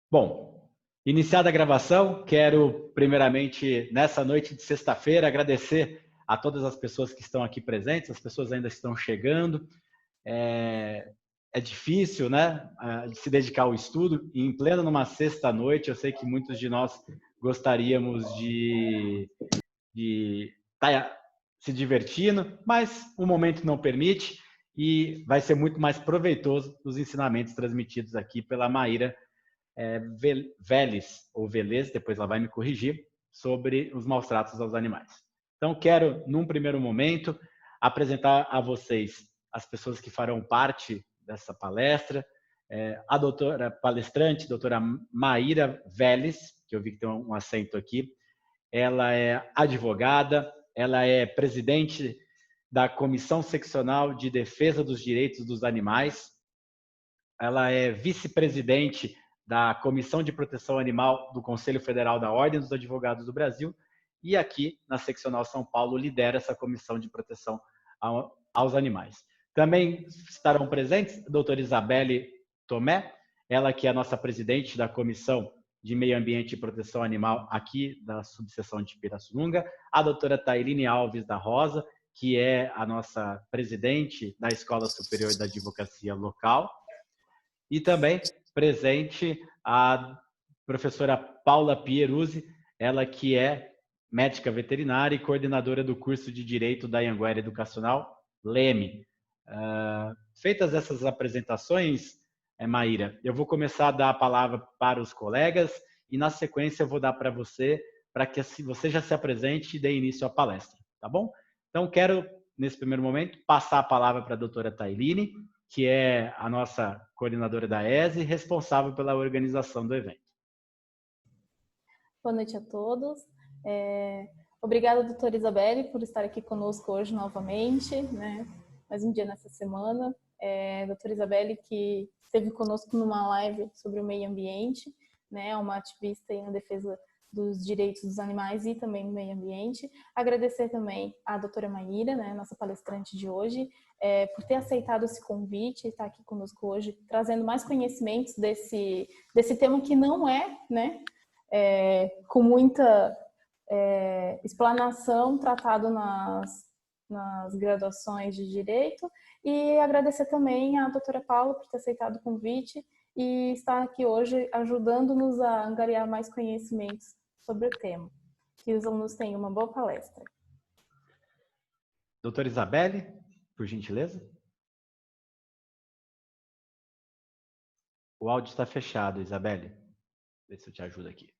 Bom, iniciada a gravação, quero primeiramente, nessa noite de sexta-feira, agradecer a todas as pessoas que estão aqui presentes, as pessoas ainda estão chegando. É difícil, né, de se dedicar ao estudo, e em plena numa sexta-noite, eu sei que muitos de nós gostaríamos de estar se divertindo, mas o momento não permite e vai ser muito mais proveitoso os ensinamentos transmitidos aqui pela Maíra Veles, ou Velez, depois ela vai me corrigir, sobre os maus tratos aos animais. Então, quero, num primeiro momento, apresentar a vocês as pessoas que farão parte dessa palestra. A doutora palestrante, doutora Maíra Veles, que eu vi que tem um acento aqui, ela é advogada, ela é presidente da Comissão Seccional de Defesa dos Direitos dos Animais, ela é vice-presidente da Comissão de Proteção Animal do Conselho Federal da Ordem dos Advogados do Brasil e aqui na Seccional São Paulo lidera essa Comissão de Proteção aos Animais. Também estarão presentes a doutora Isabelle Tomé, ela que é a nossa presidente da Comissão de Meio Ambiente e Proteção Animal aqui da subseção de Pirassununga, a doutora Tailine Alves da Rosa, que é a nossa presidente da Escola Superior da Advocacia Local, e também presente a professora Paula Pieruzzi, ela que é médica veterinária e coordenadora do curso de Direito da Anhanguera Educacional, LEME. Feitas essas apresentações, Maíra, eu vou começar a dar a palavra para os colegas e, na sequência, eu vou dar para você que você já se apresente e dê início à palestra, tá bom? Então, quero, nesse primeiro momento, passar a palavra para a doutora Tailine, que é a nossa coordenadora da ESE, responsável pela organização do evento. Boa noite a todos. Obrigada, doutora Isabelle, por estar aqui conosco hoje novamente, né? Mais um dia nessa semana. Doutora Isabelle, que esteve conosco numa live sobre o meio ambiente, né? Uma ativista na defesa dos direitos dos animais e também do meio ambiente. Agradecer também à doutora Maíra, né, nossa palestrante de hoje, por ter aceitado esse convite e estar aqui conosco hoje, trazendo mais conhecimentos desse tema que não é, né, com muita explanação tratado nas graduações de Direito. E agradecer também à doutora Paula por ter aceitado o convite e estar aqui hoje ajudando-nos a angariar mais conhecimentos sobre o tema. Que os alunos tenham uma boa palestra. Doutora Isabelle, por gentileza. O áudio está fechado, Isabelle. Vê se eu te ajudo aqui.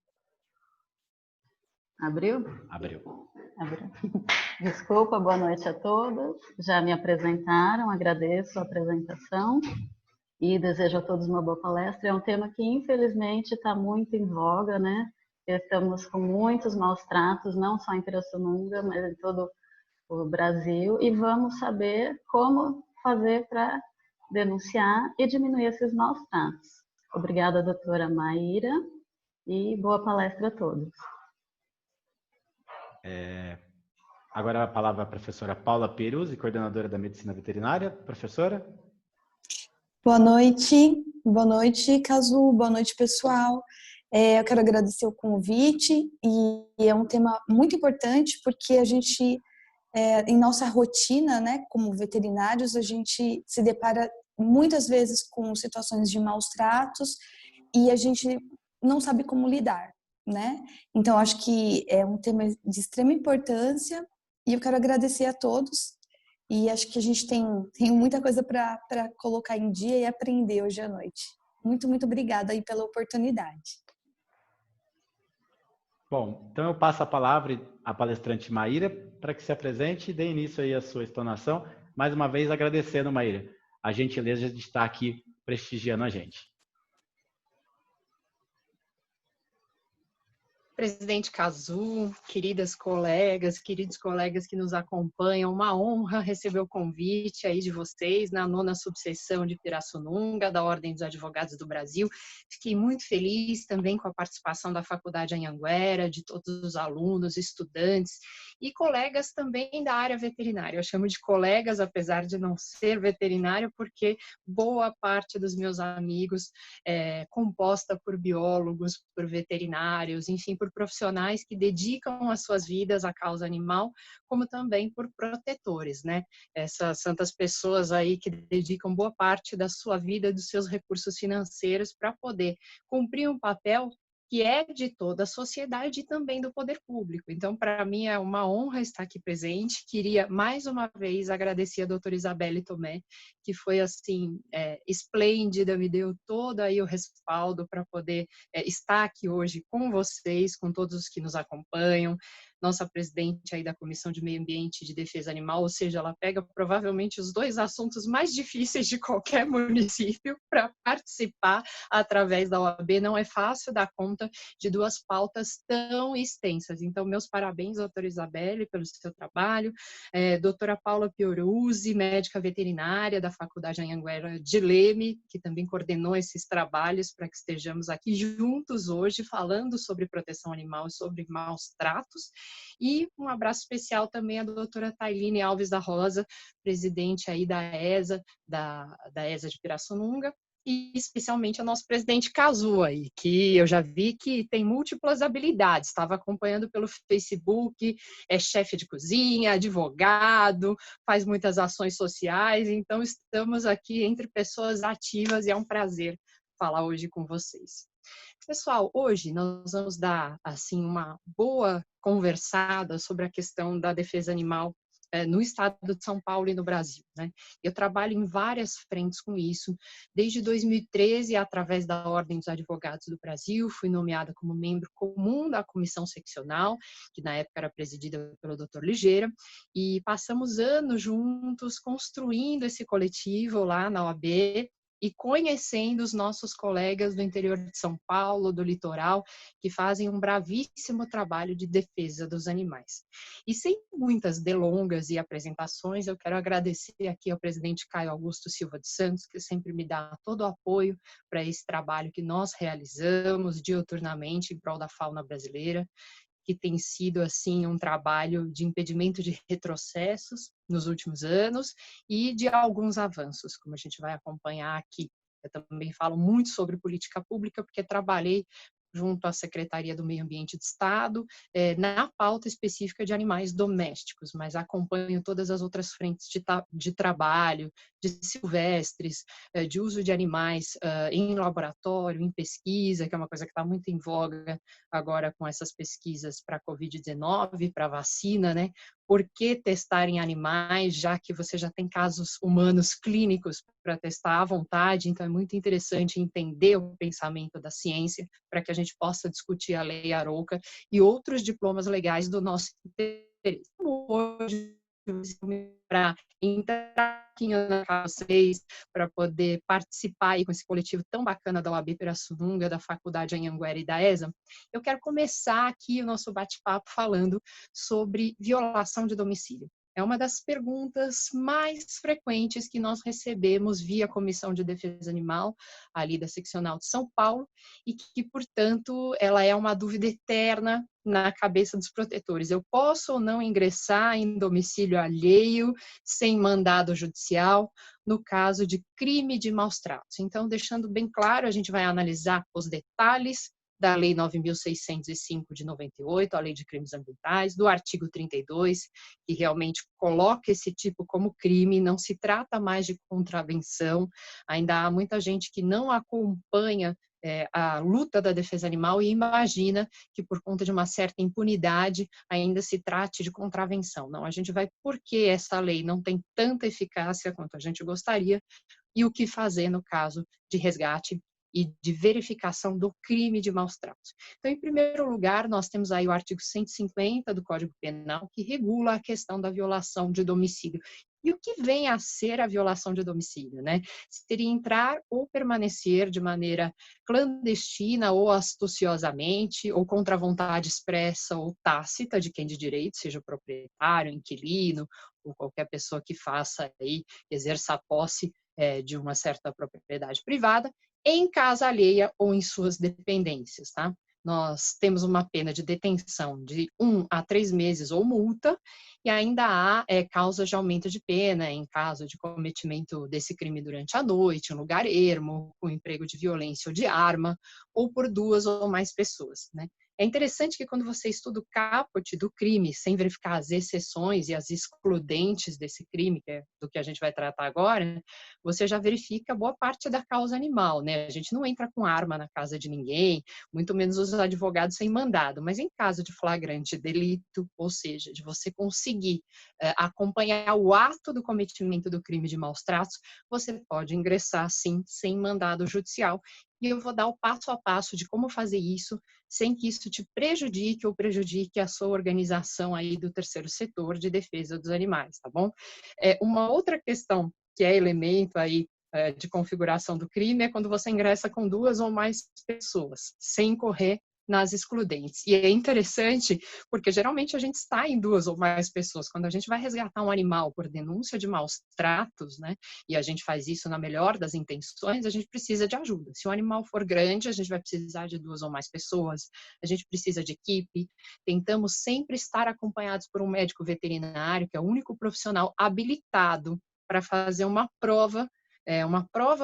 Abriu? Abriu. Desculpa, boa noite a todos. Já me apresentaram, agradeço a apresentação e desejo a todos uma boa palestra. É um tema que, infelizmente, está muito em voga, né? Estamos com muitos maus tratos, não só em Pirassununga, mas em todo o Brasil, e vamos saber como fazer para denunciar e diminuir esses maus tratos. Obrigada, doutora Maíra, e boa palestra a todos. Agora a palavra à professora Paula Pieruzzi, coordenadora da Medicina Veterinária. Professora? Boa noite, Cazu, boa noite, pessoal. Eu quero agradecer o convite e é um tema muito importante porque a gente, em nossa rotina, né, como veterinários, a gente se depara muitas vezes com situações de maus tratos e a gente não sabe como lidar, né? Então, acho que é um tema de extrema importância e eu quero agradecer a todos e acho que a gente tem muita coisa para colocar em dia e aprender hoje à noite. Muito, muito obrigada aí pela oportunidade. Bom, então eu passo a palavra à palestrante Maíra para que se apresente e dê início aí à sua explanação. Mais uma vez agradecendo, Maíra, a gentileza de estar aqui prestigiando a gente. Presidente Cazu, queridas colegas, queridos colegas que nos acompanham, uma honra receber o convite aí de vocês na 9ª subseção de Pirassununga, da Ordem dos Advogados do Brasil. Fiquei muito feliz também com a participação da Faculdade Anhanguera, de todos os alunos, estudantes e colegas também da área veterinária. Eu chamo de colegas, apesar de não ser veterinário, porque boa parte dos meus amigos é composta por biólogos, por veterinários, enfim, por profissionais que dedicam as suas vidas à causa animal, como também por protetores, né? Essas santas pessoas aí que dedicam boa parte da sua vida, dos seus recursos financeiros para poder cumprir um papel que é de toda a sociedade e também do poder público. Então, para mim, é uma honra estar aqui presente. Queria, mais uma vez, agradecer a doutora Isabelle Tomé, que foi, assim, esplêndida, me deu todo aí o respaldo para poder estar aqui hoje com vocês, com todos os que nos acompanham. Nossa presidente aí da Comissão de Meio Ambiente e de Defesa Animal, ou seja, ela pega provavelmente os 2 assuntos mais difíceis de qualquer município para participar através da OAB. Não é fácil dar conta de 2 pautas tão extensas. Então, meus parabéns, doutora Isabelle, pelo seu trabalho. Doutora Paula Pioruzzi, médica veterinária da Faculdade Anhanguera de Leme, que também coordenou esses trabalhos para que estejamos aqui juntos hoje falando sobre proteção animal e sobre maus tratos. E um abraço especial também à doutora Tailine Alves da Rosa, presidente aí da ESA, da ESA de Pirassununga, e especialmente ao nosso presidente Cazu aí, que eu já vi que tem múltiplas habilidades, estava acompanhando pelo Facebook, é chefe de cozinha, advogado, faz muitas ações sociais, então estamos aqui entre pessoas ativas e é um prazer falar hoje com vocês. Pessoal, hoje nós vamos dar assim uma boa conversada sobre a questão da defesa animal no estado de São Paulo e no Brasil, né? Eu trabalho em várias frentes com isso. Desde 2013, através da Ordem dos Advogados do Brasil, fui nomeada como membro comum da comissão seccional, que na época era presidida pelo Dr. Ligeira, e passamos anos juntos construindo esse coletivo lá na OAB, e conhecendo os nossos colegas do interior de São Paulo, do litoral, que fazem um bravíssimo trabalho de defesa dos animais. E sem muitas delongas e apresentações, eu quero agradecer aqui ao presidente Caio Augusto Silva dos Santos, que sempre me dá todo o apoio para esse trabalho que nós realizamos diuturnamente em prol da fauna brasileira, que tem sido assim um trabalho de impedimento de retrocessos nos últimos anos e de alguns avanços, como a gente vai acompanhar aqui. Eu também falo muito sobre política pública, porque trabalhei junto à Secretaria do Meio Ambiente do Estado, na pauta específica de animais domésticos, mas acompanho todas as outras frentes de trabalho, de silvestres, de uso de animais em laboratório, em pesquisa, que é uma coisa que está muito em voga agora com essas pesquisas para a Covid-19, para a vacina, né? Por que testar em animais, já que você já tem casos humanos clínicos para testar à vontade? Então, é muito interessante entender o pensamento da ciência para que a gente possa discutir a Lei Arouca e outros diplomas legais do nosso interesse. Hoje, para entrar aqui na vocês, para poder participar aí com esse coletivo tão bacana da OAB Pirassununga, da Faculdade Anhanguera e da ESA, eu quero começar aqui o nosso bate-papo falando sobre violação de domicílio. É uma das perguntas mais frequentes que nós recebemos via Comissão de Defesa Animal, ali da Seccional de São Paulo, e que, portanto, ela é uma dúvida eterna na cabeça dos protetores. Eu posso ou não ingressar em domicílio alheio, sem mandado judicial, no caso de crime de maus tratos? Então, deixando bem claro, a gente vai analisar os detalhes da Lei 9.605 de 98, a Lei de Crimes Ambientais, do artigo 32, que realmente coloca esse tipo como crime, não se trata mais de contravenção. Ainda há muita gente que não acompanha a luta da defesa animal e imagina que por conta de uma certa impunidade ainda se trate de contravenção. Não, a gente vai por que essa lei não tem tanta eficácia quanto a gente gostaria e o que fazer no caso de resgate e de verificação do crime de maus tratos. Então, em primeiro lugar, nós temos aí o artigo 150 do Código Penal, que regula a questão da violação de domicílio. E o que vem a ser a violação de domicílio, né? Seria entrar ou permanecer de maneira clandestina ou astuciosamente, ou contra a vontade expressa ou tácita de quem de direito, seja o proprietário, inquilino, ou qualquer pessoa que faça aí, exerça a posse de uma certa propriedade privada, em casa alheia ou em suas dependências, tá? Nós temos uma pena de detenção de 1 a 3 meses ou multa, e ainda há causas de aumento de pena em caso de cometimento desse crime durante a noite, em lugar ermo, com emprego de violência ou de arma, ou por 2 ou mais pessoas, né? É interessante que quando você estuda o caput do crime, sem verificar as exceções e as excludentes desse crime, que é do que a gente vai tratar agora, você já verifica boa parte da causa animal, né? A gente não entra com arma na casa de ninguém, muito menos os advogados sem mandado, mas em caso de flagrante delito, ou seja, de você conseguir acompanhar o ato do cometimento do crime de maus tratos, você pode ingressar, sim, sem mandado judicial. E eu vou dar o passo a passo de como fazer isso sem que isso te prejudique ou prejudique a sua organização aí do terceiro setor de defesa dos animais, tá bom? Uma outra questão que é elemento aí de configuração do crime é quando você ingressa com 2 ou mais pessoas, sem incorrer nas excludentes. E é interessante porque geralmente a gente está em 2 ou mais pessoas. Quando a gente vai resgatar um animal por denúncia de maus tratos, né, e a gente faz isso na melhor das intenções, a gente precisa de ajuda. Se o animal for grande, a gente vai precisar de 2 ou mais pessoas, a gente precisa de equipe. Tentamos sempre estar acompanhados por um médico veterinário, que é o único profissional habilitado para fazer uma prova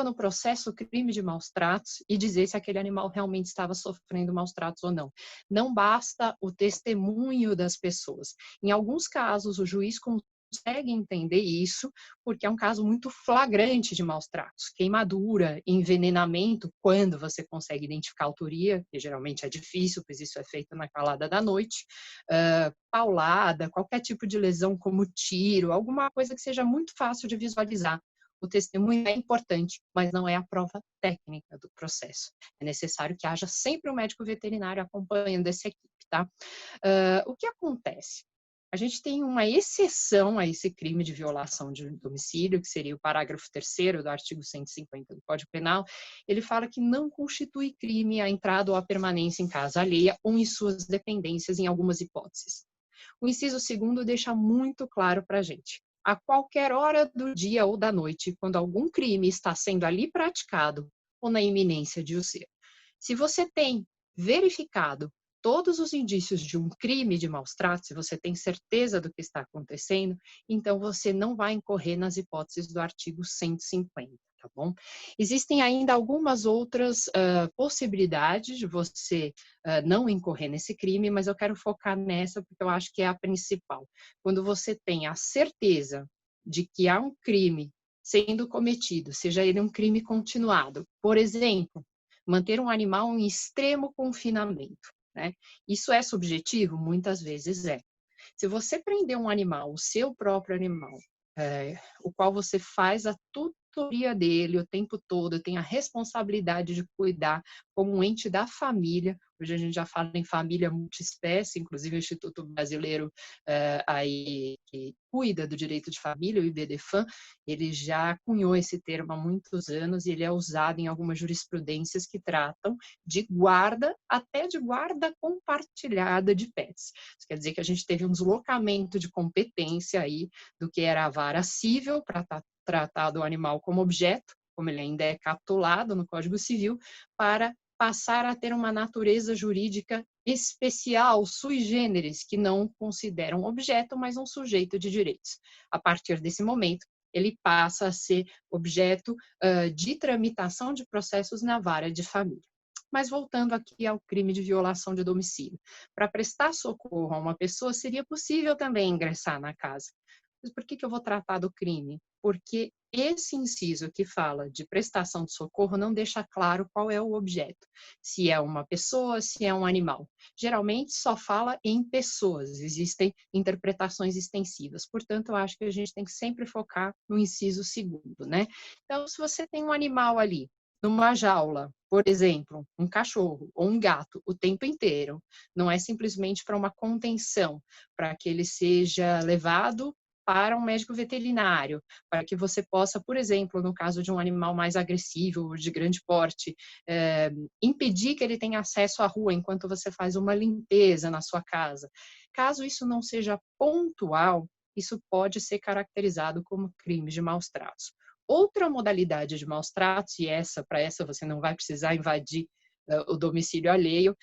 no processo crime de maus tratos e dizer se aquele animal realmente estava sofrendo maus tratos ou não. Não basta o testemunho das pessoas. Em alguns casos, o juiz consegue entender isso, porque é um caso muito flagrante de maus tratos. Queimadura, envenenamento, quando você consegue identificar a autoria, que geralmente é difícil, pois isso é feito na calada da noite, paulada, qualquer tipo de lesão como tiro, alguma coisa que seja muito fácil de visualizar. O testemunho é importante, mas não é a prova técnica do processo. É necessário que haja sempre um médico veterinário acompanhando essa equipe, tá? O que acontece? A gente tem uma exceção a esse crime de violação de domicílio, que seria o parágrafo 3º do artigo 150 do Código Penal. Ele fala que não constitui crime a entrada ou a permanência em casa alheia ou em suas dependências em algumas hipóteses. O inciso 2º deixa muito claro para a gente. A qualquer hora do dia ou da noite, quando algum crime está sendo ali praticado ou na iminência de o ser. Se você tem verificado todos os indícios de um crime de maus tratos, se você tem certeza do que está acontecendo, então você não vai incorrer nas hipóteses do artigo 150, tá bom? Existem ainda algumas outras possibilidades de você não incorrer nesse crime, mas eu quero focar nessa porque eu acho que é a principal. Quando você tem a certeza de que há um crime sendo cometido, seja ele um crime continuado, por exemplo, manter um animal em extremo confinamento, né? Isso é subjetivo? Muitas vezes é. Se você prender um animal, o seu próprio animal, o qual você faz a tutoria dele o tempo todo, tem a responsabilidade de cuidar como um ente da família. Hoje a gente já fala em família multiespécie, inclusive o Instituto Brasileiro aí, que cuida do direito de família, o IBDFAM, ele já cunhou esse termo há muitos anos e ele é usado em algumas jurisprudências que tratam de guarda, até de guarda compartilhada de pets. Isso quer dizer que a gente teve um deslocamento de competência aí do que era a vara cível para tratar do animal como objeto, como ele ainda é capitulado no Código Civil, para passar a ter uma natureza jurídica especial, sui generis, que não considera um objeto, mas um sujeito de direitos. A partir desse momento, ele passa a ser objeto de tramitação de processos na vara de família. Mas voltando aqui ao crime de violação de domicílio. Para prestar socorro a uma pessoa, seria possível também ingressar na casa. Mas por que eu vou tratar do crime? Porque esse inciso que fala de prestação de socorro não deixa claro qual é o objeto. Se é uma pessoa, se é um animal. Geralmente só fala em pessoas, existem interpretações extensivas. Portanto, eu acho que a gente tem que sempre focar no inciso 2º, né? Então, se você tem um animal ali, numa jaula, por exemplo, um cachorro ou um gato o tempo inteiro, não é simplesmente para uma contenção, para que ele seja levado para um médico veterinário, para que você possa, por exemplo, no caso de um animal mais agressivo, de grande porte, impedir que ele tenha acesso à rua enquanto você faz uma limpeza na sua casa. Caso isso não seja pontual, isso pode ser caracterizado como crime de maus-tratos. Outra modalidade de maus-tratos, e para essa você não vai precisar invadir o domicílio alheio,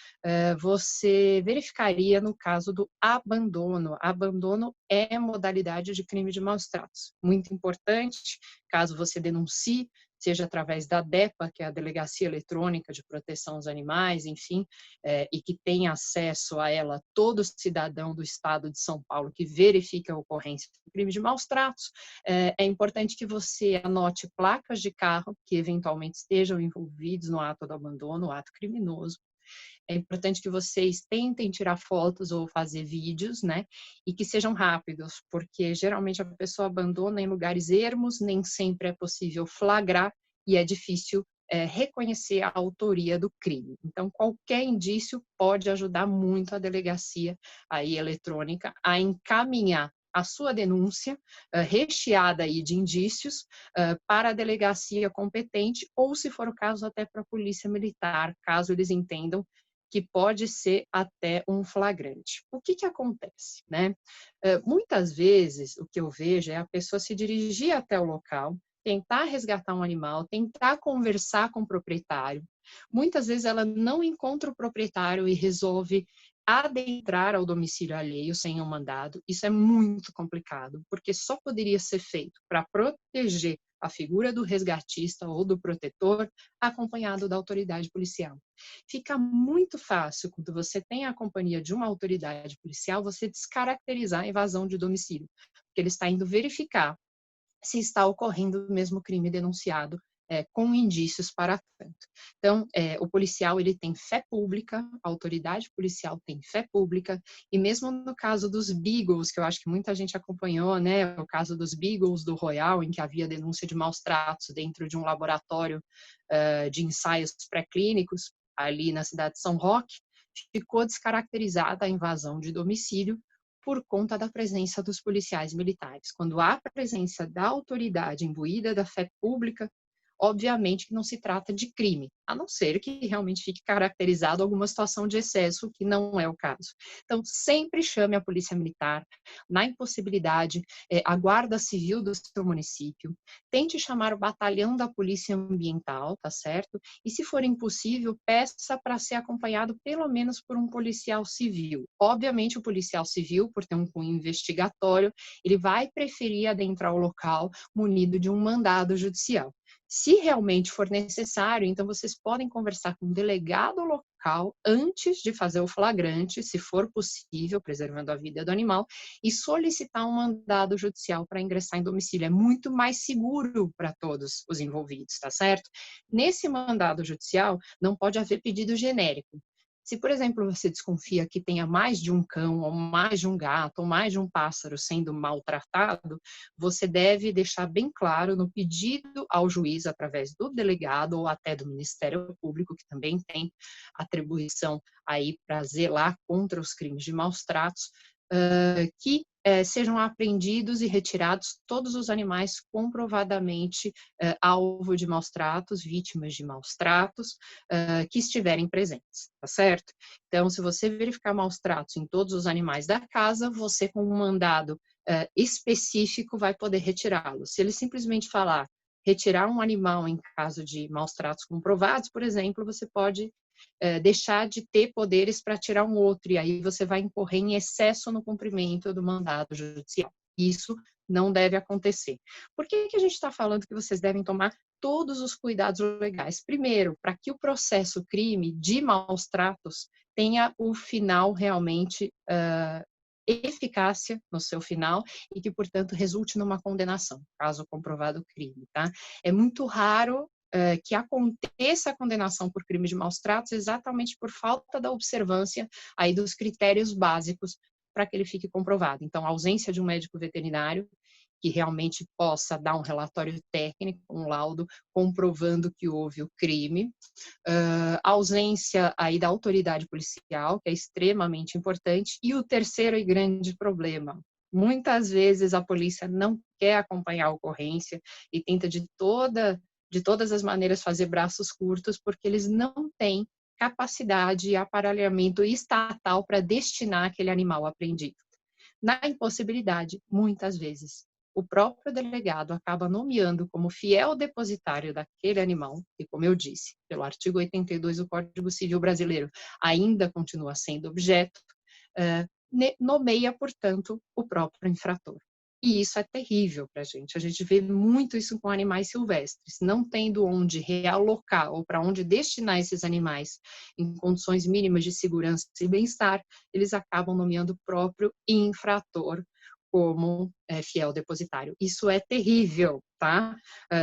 você verificaria no caso do abandono. Abandono é modalidade de crime de maus-tratos. Muito importante, caso você denuncie, seja através da DEPA, que é a Delegacia Eletrônica de Proteção aos Animais, enfim, e que tem acesso a ela todo cidadão do estado de São Paulo que verifica a ocorrência de crime de maus-tratos, é importante que você anote placas de carro que eventualmente estejam envolvidos no ato do abandono, o ato criminoso. É importante que vocês tentem tirar fotos ou fazer vídeos, né? E que sejam rápidos, porque geralmente a pessoa abandona em lugares ermos, nem sempre é possível flagrar e é difícil reconhecer a autoria do crime. Então, qualquer indício pode ajudar muito a delegacia aí eletrônica a encaminhar a sua denúncia, recheada aí de indícios, para a delegacia competente, ou, se for o caso, até para a polícia militar, caso eles entendam que pode ser até um flagrante. O que acontece, né? Muitas vezes, o que eu vejo é a pessoa se dirigir até o local, tentar resgatar um animal, tentar conversar com o proprietário. Muitas vezes ela não encontra o proprietário e resolve adentrar ao domicílio alheio sem um mandado. Isso é muito complicado, porque só poderia ser feito para proteger a figura do resgatista ou do protetor, acompanhado da autoridade policial. Fica muito fácil, quando você tem a companhia de uma autoridade policial, você descaracterizar a invasão de domicílio, porque ele está indo verificar se está ocorrendo o mesmo crime denunciado, com indícios para tanto. Então, o policial ele tem fé pública, a autoridade policial tem fé pública, e mesmo no caso dos Beagles, que eu acho que muita gente acompanhou, né, o caso dos Beagles do Royal, em que havia denúncia de maus-tratos dentro de um laboratório de ensaios pré-clínicos, ali na cidade de São Roque, ficou descaracterizada a invasão de domicílio por conta da presença dos policiais militares. Quando há a presença da autoridade imbuída da fé pública, obviamente que não se trata de crime, a não ser que realmente fique caracterizado alguma situação de excesso, que não é o caso. Então, sempre chame a polícia militar, na impossibilidade, a guarda civil do seu município, tente chamar o batalhão da polícia ambiental, tá certo? E se for impossível, peça para ser acompanhado pelo menos por um policial civil. Obviamente, o policial civil, por ter um cunho investigatório, ele vai preferir adentrar o local munido de um mandado judicial. Se realmente for necessário, então vocês podem conversar com o delegado local antes de fazer o flagrante, se for possível, preservando a vida do animal, e solicitar um mandado judicial para ingressar em domicílio. É muito mais seguro para todos os envolvidos, tá certo? Nesse mandado judicial, não pode haver pedido genérico. Se, por exemplo, você desconfia que tenha mais de um cão, ou mais de um gato, ou mais de um pássaro sendo maltratado, você deve deixar bem claro no pedido ao juiz, através do delegado ou até do Ministério Público, que também tem atribuição aí para zelar contra os crimes de maus-tratos, que sejam apreendidos e retirados todos os animais comprovadamente alvo de maus-tratos, vítimas de maus-tratos, que estiverem presentes, tá certo? Então, se você verificar maus-tratos em todos os animais da casa, você, com um mandado específico, vai poder retirá-lo. Se ele simplesmente falar retirar um animal em caso de maus-tratos comprovados, por exemplo, você pode deixar de ter poderes para tirar um outro, e aí você vai incorrer em excesso no cumprimento do mandado judicial. Isso não deve acontecer. Por que a gente está falando que vocês devem tomar todos os cuidados legais? Primeiro, para que o processo crime de maus-tratos tenha o final realmente eficácia no seu final e que, portanto, resulte numa condenação, caso comprovado o crime, tá? É muito raro que aconteça a condenação por crime de maus-tratos exatamente por falta da observância aí dos critérios básicos para que ele fique comprovado. Então, a ausência de um médico veterinário que realmente possa dar um relatório técnico, um laudo comprovando que houve o crime, a ausência aí da autoridade policial, que é extremamente importante, e o terceiro e grande problema, Muitas vezes a polícia não quer acompanhar a ocorrência e tenta de todas as maneiras fazer braços curtos, porque eles não têm capacidade e aparelhamento estatal para destinar aquele animal apreendido. Na impossibilidade, muitas vezes, o próprio delegado acaba nomeando como fiel depositário daquele animal, e como eu disse, pelo artigo 82 do Código Civil Brasileiro, ainda continua sendo objeto, nomeia, portanto, o próprio infrator. E isso é terrível para a gente. A gente vê muito isso com animais silvestres, não tendo onde realocar ou para onde destinar esses animais em condições mínimas de segurança e bem-estar, eles acabam nomeando o próprio infrator como fiel depositário. Isso é terrível, tá?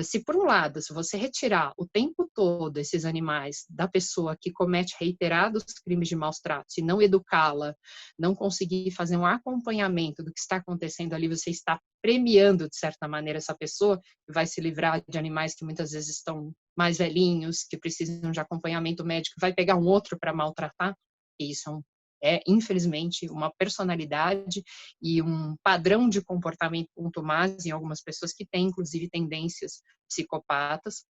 Se por um lado, se você retirar o tempo todo esses animais da pessoa que comete reiterados crimes de maus tratos e não educá-la, não conseguir fazer um acompanhamento do que está acontecendo ali, você está premiando, de certa maneira, essa pessoa que vai se livrar de animais que muitas vezes estão mais velhinhos, que precisam de acompanhamento médico, vai pegar um outro para maltratar, e isso infelizmente, uma personalidade e um padrão de comportamento contumaz em algumas pessoas que têm, inclusive, tendências psicopatas.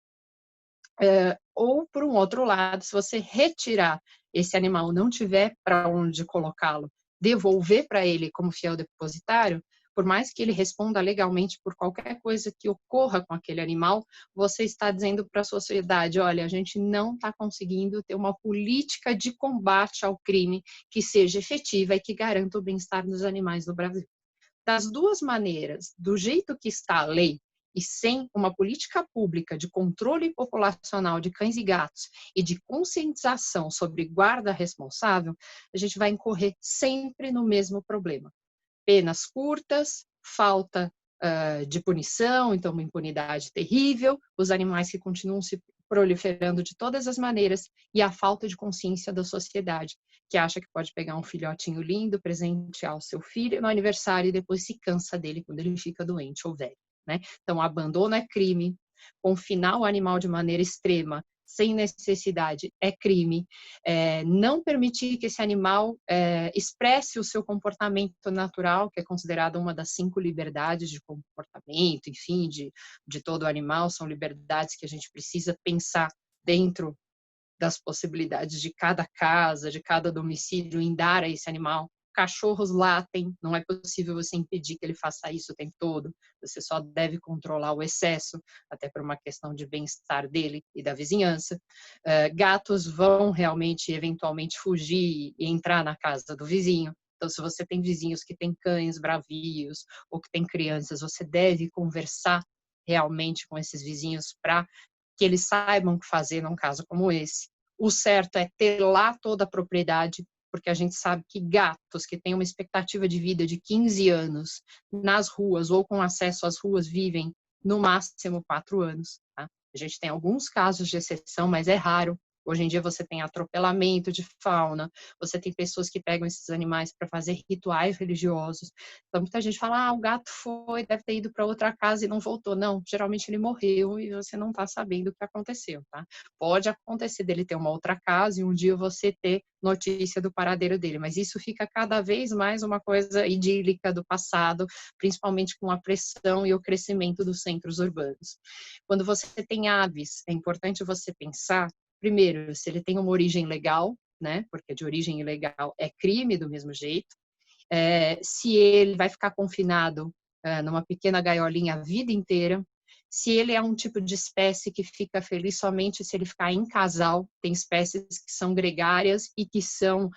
Ou, por um outro lado, se você retirar esse animal, não tiver para onde colocá-lo, devolver para ele como fiel depositário, por mais que ele responda legalmente por qualquer coisa que ocorra com aquele animal, você está dizendo para a sociedade, olha, a gente não está conseguindo ter uma política de combate ao crime que seja efetiva e que garanta o bem-estar dos animais no Brasil. Das duas maneiras, do jeito que está a lei, e sem uma política pública de controle populacional de cães e gatos e de conscientização sobre guarda responsável, a gente vai incorrer sempre no mesmo problema. Penas curtas, falta de punição, então uma impunidade terrível, os animais que continuam se proliferando de todas as maneiras e a falta de consciência da sociedade, que acha que pode pegar um filhotinho lindo, presentear o seu filho no aniversário e depois se cansa dele quando ele fica doente ou velho, né? Então, abandono é crime, confinar o animal de maneira extrema, sem necessidade, é crime. Não permitir que esse animal expresse o seu comportamento natural, que é considerado uma das 5 liberdades de comportamento, enfim, de todo animal, são liberdades que a gente precisa pensar dentro das possibilidades de cada casa, de cada domicílio, em dar a esse animal. Cachorros latem, não é possível você impedir que ele faça isso o tempo todo, você só deve controlar o excesso, até por uma questão de bem-estar dele e da vizinhança. Gatos vão realmente, eventualmente, fugir e entrar na casa do vizinho. Então, se você tem vizinhos que têm cães bravios ou que têm crianças, você deve conversar realmente com esses vizinhos para que eles saibam o que fazer num caso como esse. O certo é ter lá toda a propriedade, porque a gente sabe que gatos que têm uma expectativa de vida de 15 anos nas ruas ou com acesso às ruas vivem no máximo 4 anos. Tá? A gente tem alguns casos de exceção, mas é raro. Hoje em dia você tem atropelamento de fauna, você tem pessoas que pegam esses animais para fazer rituais religiosos. Então muita gente fala, o gato deve ter ido para outra casa e não voltou. Não, geralmente ele morreu e você não está sabendo o que aconteceu, tá? Pode acontecer dele ter uma outra casa e um dia você ter notícia do paradeiro dele, mas isso fica cada vez mais uma coisa idílica do passado, principalmente com a pressão e o crescimento dos centros urbanos. Quando você tem aves, é importante você pensar primeiro, se ele tem uma origem legal, né? Porque de origem ilegal é crime do mesmo jeito. Se ele vai ficar confinado numa pequena gaiolinha a vida inteira. Se ele é um tipo de espécie que fica feliz somente se ele ficar em casal. Tem espécies que são gregárias e que são,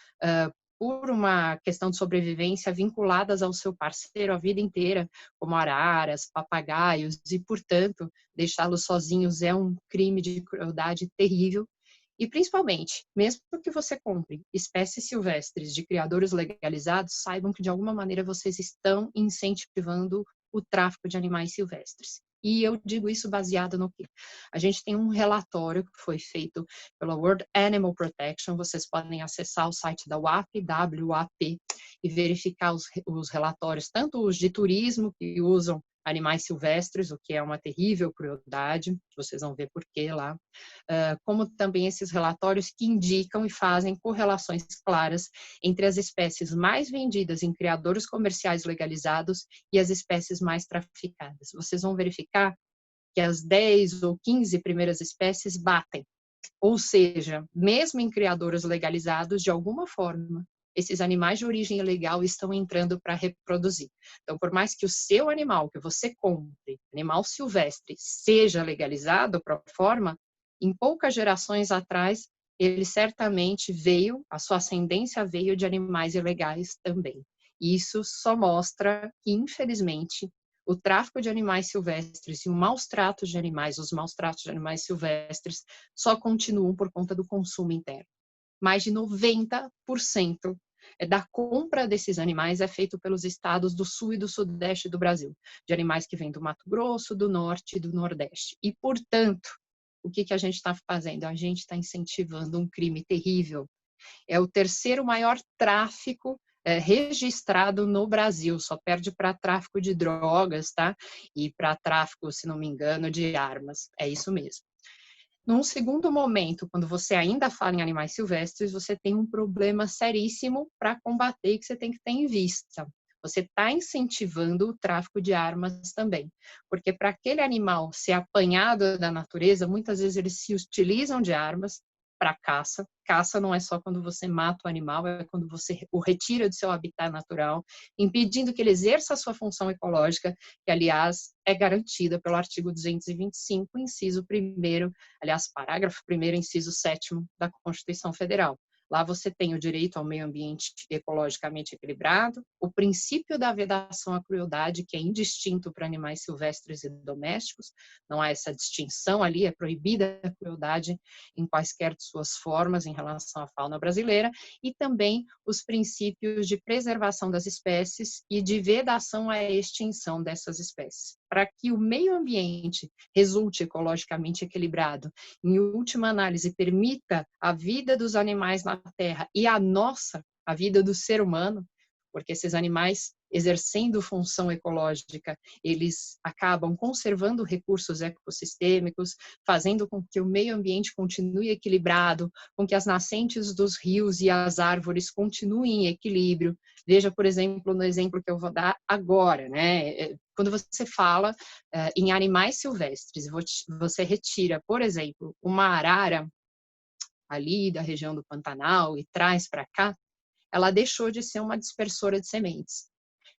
por uma questão de sobrevivência, vinculadas ao seu parceiro a vida inteira, como araras, papagaios, e, portanto, deixá-los sozinhos é um crime de crueldade terrível. E, principalmente, mesmo que você compre espécies silvestres de criadores legalizados, saibam que, de alguma maneira, vocês estão incentivando o tráfico de animais silvestres. E eu digo isso baseado no quê? A gente tem um relatório que foi feito pela World Animal Protection, vocês podem acessar o site da WAP, WAP, e verificar os relatórios, tanto os de turismo, que usam animais silvestres, o que é uma terrível crueldade, vocês vão ver por quê lá, como também esses relatórios que indicam e fazem correlações claras entre as espécies mais vendidas em criadouros comerciais legalizados e as espécies mais traficadas. Vocês vão verificar que as 10 ou 15 primeiras espécies batem, ou seja, mesmo em criadouros legalizados, de alguma forma, esses animais de origem ilegal estão entrando para reproduzir. Então, por mais que o seu animal, que você compre, animal silvestre, seja legalizado para forma, em poucas gerações atrás, ele certamente veio, a sua ascendência veio de animais ilegais também. E isso só mostra que, infelizmente, o tráfico de animais silvestres e o maus tratos de animais, os maus tratos de animais silvestres, só continuam por conta do consumo interno. Mais de 90% da compra desses animais é feito pelos estados do sul e do sudeste do Brasil, de animais que vêm do Mato Grosso, do norte e do nordeste. E, portanto, o que a gente está fazendo? A gente está incentivando um crime terrível. É o terceiro maior tráfico registrado no Brasil, só perde para tráfico de drogas, tá? E para tráfico, se não me engano, de armas. É isso mesmo. Num segundo momento, quando você ainda fala em animais silvestres, você tem um problema seríssimo para combater que você tem que ter em vista. Você está incentivando o tráfico de armas também, porque para aquele animal ser apanhado da natureza, muitas vezes eles se utilizam de armas para caça. Caça não é só quando você mata o animal, é quando você o retira do seu habitat natural, impedindo que ele exerça a sua função ecológica, que, aliás, é garantida pelo artigo 225, inciso 1º, aliás, parágrafo 1º, inciso 7º da Constituição Federal. Lá você tem o direito ao meio ambiente ecologicamente equilibrado, o princípio da vedação à crueldade, que é indistinto para animais silvestres e domésticos, não há essa distinção ali, é proibida a crueldade em quaisquer de suas formas em relação à fauna brasileira, e também os princípios de preservação das espécies e de vedação à extinção dessas espécies. Para que o meio ambiente resulte ecologicamente equilibrado, em última análise, permita a vida dos animais na Terra e a nossa, a vida do ser humano, porque esses animais, exercendo função ecológica, eles acabam conservando recursos ecossistêmicos, fazendo com que o meio ambiente continue equilibrado, com que as nascentes dos rios e as árvores continuem em equilíbrio. Veja, por exemplo, no exemplo que eu vou dar agora, né? Quando você fala em animais silvestres, você retira, por exemplo, uma arara ali da região do Pantanal e traz para cá, ela deixou de ser uma dispersora de sementes.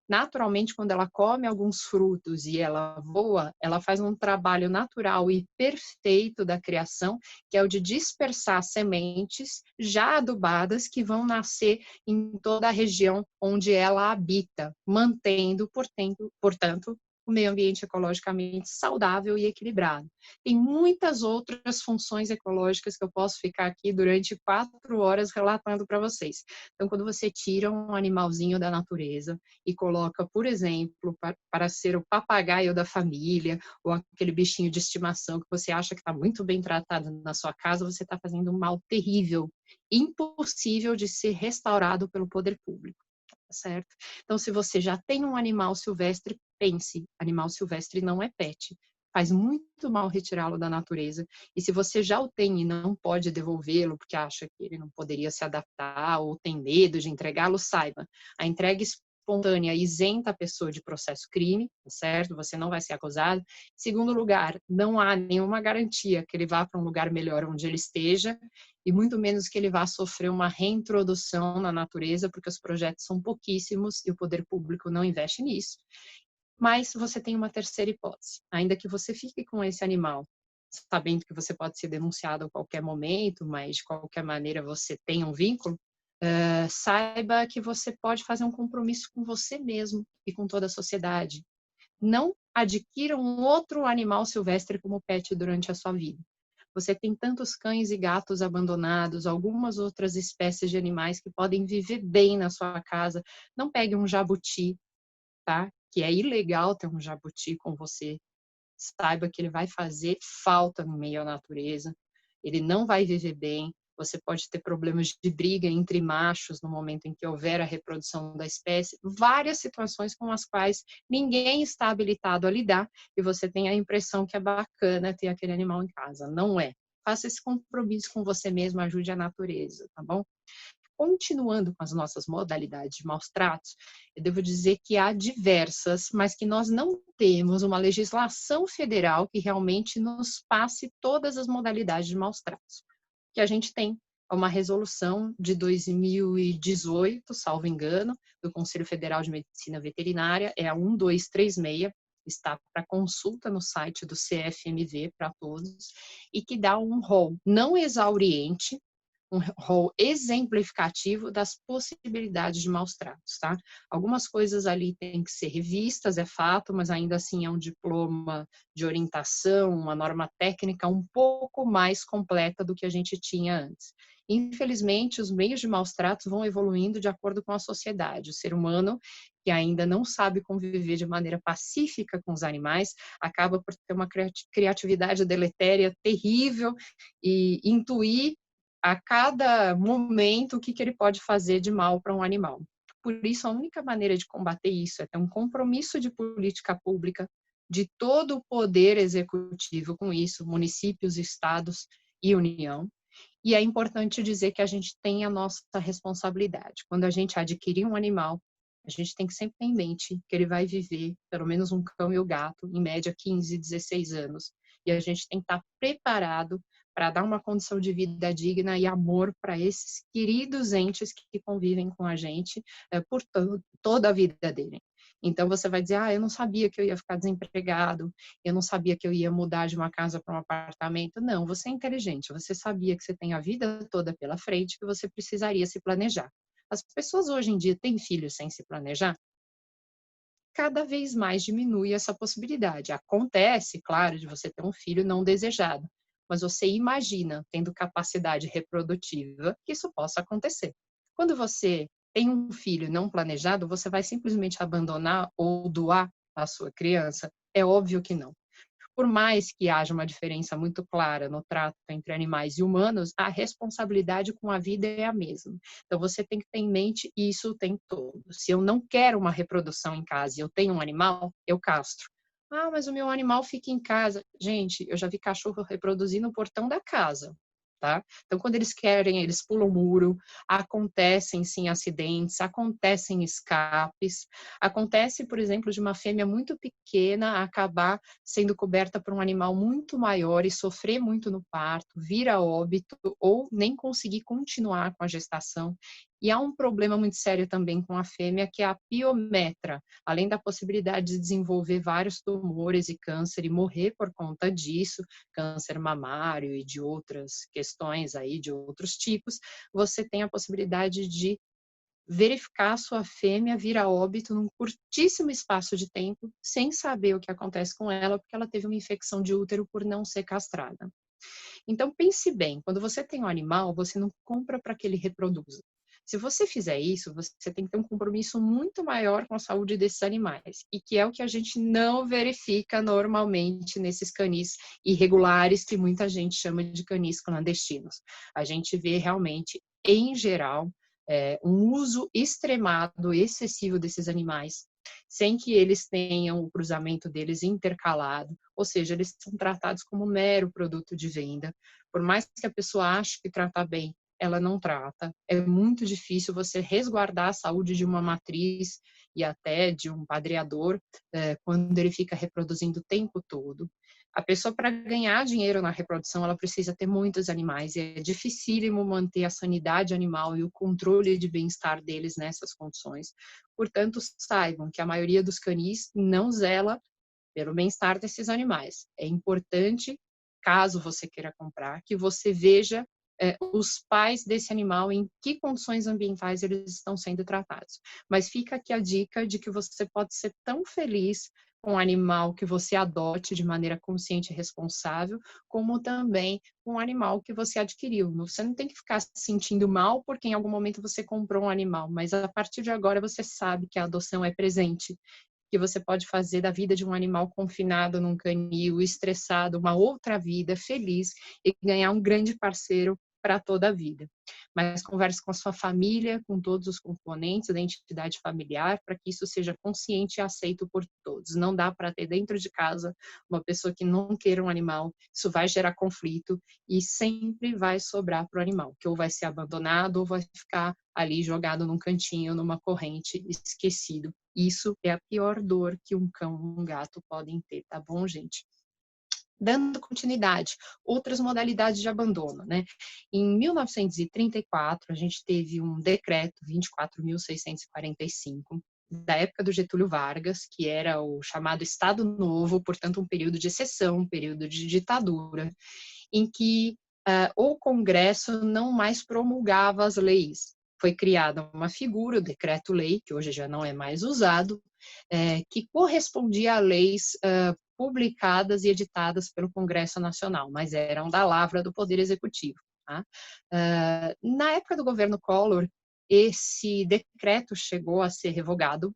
Naturalmente, quando ela come alguns frutos e ela voa, ela faz um trabalho natural e perfeito da criação, que é o de dispersar sementes já adubadas que vão nascer em toda a região onde ela habita, mantendo, portanto, o meio ambiente ecologicamente saudável e equilibrado. Tem muitas outras funções ecológicas que eu posso ficar aqui durante 4 horas relatando para vocês. Então, quando você tira um animalzinho da natureza e coloca, por exemplo, para ser o papagaio da família, ou aquele bichinho de estimação que você acha que está muito bem tratado na sua casa, você está fazendo um mal terrível, impossível de ser restaurado pelo poder público. Certo? Então, se você já tem um animal silvestre, pense, animal silvestre não é pet. Faz muito mal retirá-lo da natureza. E se você já o tem e não pode devolvê-lo porque acha que ele não poderia se adaptar ou tem medo de entregá-lo, saiba, a entrega espontânea isenta a pessoa de processo crime, certo? Você não vai ser acusado. Segundo lugar, não há nenhuma garantia que ele vá para um lugar melhor onde ele esteja, e muito menos que ele vá sofrer uma reintrodução na natureza, porque os projetos são pouquíssimos e o poder público não investe nisso. Mas você tem uma terceira hipótese. Ainda que você fique com esse animal, sabendo que você pode ser denunciado a qualquer momento, mas de qualquer maneira você tem um vínculo, saiba que você pode fazer um compromisso com você mesmo e com toda a sociedade. Não adquira um outro animal silvestre como pet durante a sua vida. Você tem tantos cães e gatos abandonados, algumas outras espécies de animais que podem viver bem na sua casa. Não pegue um jabuti, tá? Que é ilegal ter um jabuti com você. Saiba que ele vai fazer falta no meio da natureza. Ele não vai viver bem. você pode ter problemas de briga entre machos no momento em que houver a reprodução da espécie, várias situações com as quais ninguém está habilitado a lidar e você tem a impressão que é bacana ter aquele animal em casa. Não é. Faça esse compromisso com você mesmo, ajude a natureza, tá bom? Continuando com as nossas modalidades de maus tratos, eu devo dizer que há diversas, mas que nós não temos uma legislação federal que realmente nos passe todas as modalidades de maus tratos. O que a gente tem é uma resolução de 2018, salvo engano, do Conselho Federal de Medicina Veterinária, é a 1236, está para consulta no site do CFMV para todos, e que dá um rol não exauriente, um rol exemplificativo das possibilidades de maus tratos, tá? Algumas coisas ali têm que ser revistas, é fato, mas ainda assim é um diploma de orientação, uma norma técnica um pouco mais completa do que a gente tinha antes. Infelizmente, os meios de maus tratos vão evoluindo de acordo com a sociedade. O ser humano, que ainda não sabe conviver de maneira pacífica com os animais, acaba por ter uma criatividade deletéria terrível e intuir a cada momento o que ele pode fazer de mal para um animal. Por isso, a única maneira de combater isso é ter um compromisso de política pública de todo o poder executivo com isso, municípios, estados e União. E é importante dizer que a gente tem a nossa responsabilidade. Quando a gente adquirir um animal, a gente tem que sempre ter em mente que ele vai viver, pelo menos um cão e o gato, em média 15, 16 anos. E a gente tem que estar preparado para dar uma condição de vida digna e amor para esses queridos entes que convivem com a gente por toda a vida dele. Então você vai dizer, eu não sabia que eu ia ficar desempregado, eu não sabia que eu ia mudar de uma casa para um apartamento. Não, você é inteligente, você sabia que você tem a vida toda pela frente, que você precisaria se planejar. As pessoas hoje em dia têm filhos sem se planejar? Cada vez mais diminui essa possibilidade. Acontece, claro, de você ter um filho não desejado, mas você imagina, tendo capacidade reprodutiva, que isso possa acontecer. Quando você tem um filho não planejado, você vai simplesmente abandonar ou doar a sua criança? É óbvio que não. Por mais que haja uma diferença muito clara no trato entre animais e humanos, a responsabilidade com a vida é a mesma. Então, você tem que ter em mente isso o tempo todo. Se eu não quero uma reprodução em casa e eu tenho um animal, eu castro. Mas o meu animal fica em casa. Gente, eu já vi cachorro reproduzir no portão da casa. Tá? Então, quando eles querem, eles pulam o muro, acontecem sim acidentes, acontecem escapes, acontece, por exemplo, de uma fêmea muito pequena acabar sendo coberta por um animal muito maior e sofrer muito no parto, vir a óbito ou nem conseguir continuar com a gestação. E há um problema muito sério também com a fêmea, que é a piometra. Além da possibilidade de desenvolver vários tumores e câncer e morrer por conta disso, câncer mamário e de outras questões aí, de outros tipos, você tem a possibilidade de verificar a sua fêmea vir a óbito num curtíssimo espaço de tempo, sem saber o que acontece com ela, porque ela teve uma infecção de útero por não ser castrada. Então, pense bem, quando você tem um animal, você não compra para que ele reproduza. Se você fizer isso, você tem que ter um compromisso muito maior com a saúde desses animais, e que é o que a gente não verifica normalmente nesses canis irregulares, que muita gente chama de canis clandestinos. A gente vê realmente, em geral, um uso extremado, excessivo desses animais, sem que eles tenham o cruzamento deles intercalado, ou seja, eles são tratados como mero produto de venda. Por mais que a pessoa ache que trata bem, ela não trata. É muito difícil você resguardar a saúde de uma matriz e até de um padreador quando ele fica reproduzindo o tempo todo. A pessoa, para ganhar dinheiro na reprodução, ela precisa ter muitos animais. E é dificílimo manter a sanidade animal e o controle de bem-estar deles nessas condições. Portanto, saibam que a maioria dos canis não zela pelo bem-estar desses animais. É importante, caso você queira comprar, que você veja os pais desse animal, em que condições ambientais eles estão sendo tratados. Mas fica aqui a dica de que você pode ser tão feliz com um animal que você adote de maneira consciente e responsável, como também com um animal que você adquiriu. Você não tem que ficar se sentindo mal porque em algum momento você comprou um animal, mas a partir de agora você sabe que a adoção é presente, que você pode fazer da vida de um animal confinado num canil, estressado, uma outra vida feliz e ganhar um grande parceiro para toda a vida. Mas converse com a sua família, com todos os componentes da entidade familiar, para que isso seja consciente e aceito por todos. Não dá para ter dentro de casa uma pessoa que não queira um animal, isso vai gerar conflito e sempre vai sobrar para o animal, que ou vai ser abandonado ou vai ficar ali jogado num cantinho, numa corrente, esquecido. Isso é a pior dor que um cão ou um gato podem ter, tá bom, gente? Dando continuidade, outras modalidades de abandono, né? Em 1934, a gente teve um decreto 24.645, da época do Getúlio Vargas, que era o chamado Estado Novo, portanto, um período de exceção, um período de ditadura, em que o Congresso não mais promulgava as leis. Foi criada uma figura, o decreto-lei, que hoje já não é mais usado, que correspondia a leis publicadas e editadas pelo Congresso Nacional, mas eram da lavra do Poder Executivo. Tá? Na época do governo Collor, esse decreto chegou a ser revogado,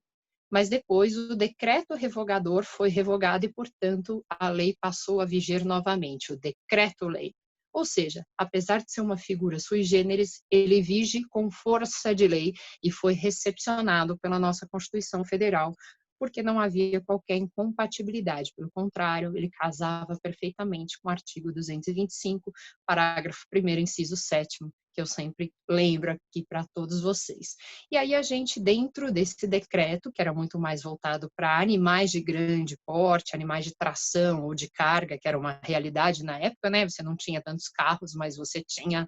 mas depois o decreto revogador foi revogado e, portanto, a lei passou a viger novamente, o decreto-lei. Ou seja, apesar de ser uma figura sui generis, ele vige com força de lei e foi recepcionado pela nossa Constituição Federal, porque não havia qualquer incompatibilidade. Pelo contrário, ele casava perfeitamente com o artigo 225, parágrafo 1º, inciso 7º, que eu sempre lembro aqui para todos vocês. E aí a gente, dentro desse decreto, que era muito mais voltado para animais de grande porte, animais de tração ou de carga, que era uma realidade na época, né? Você não tinha tantos carros, mas você tinha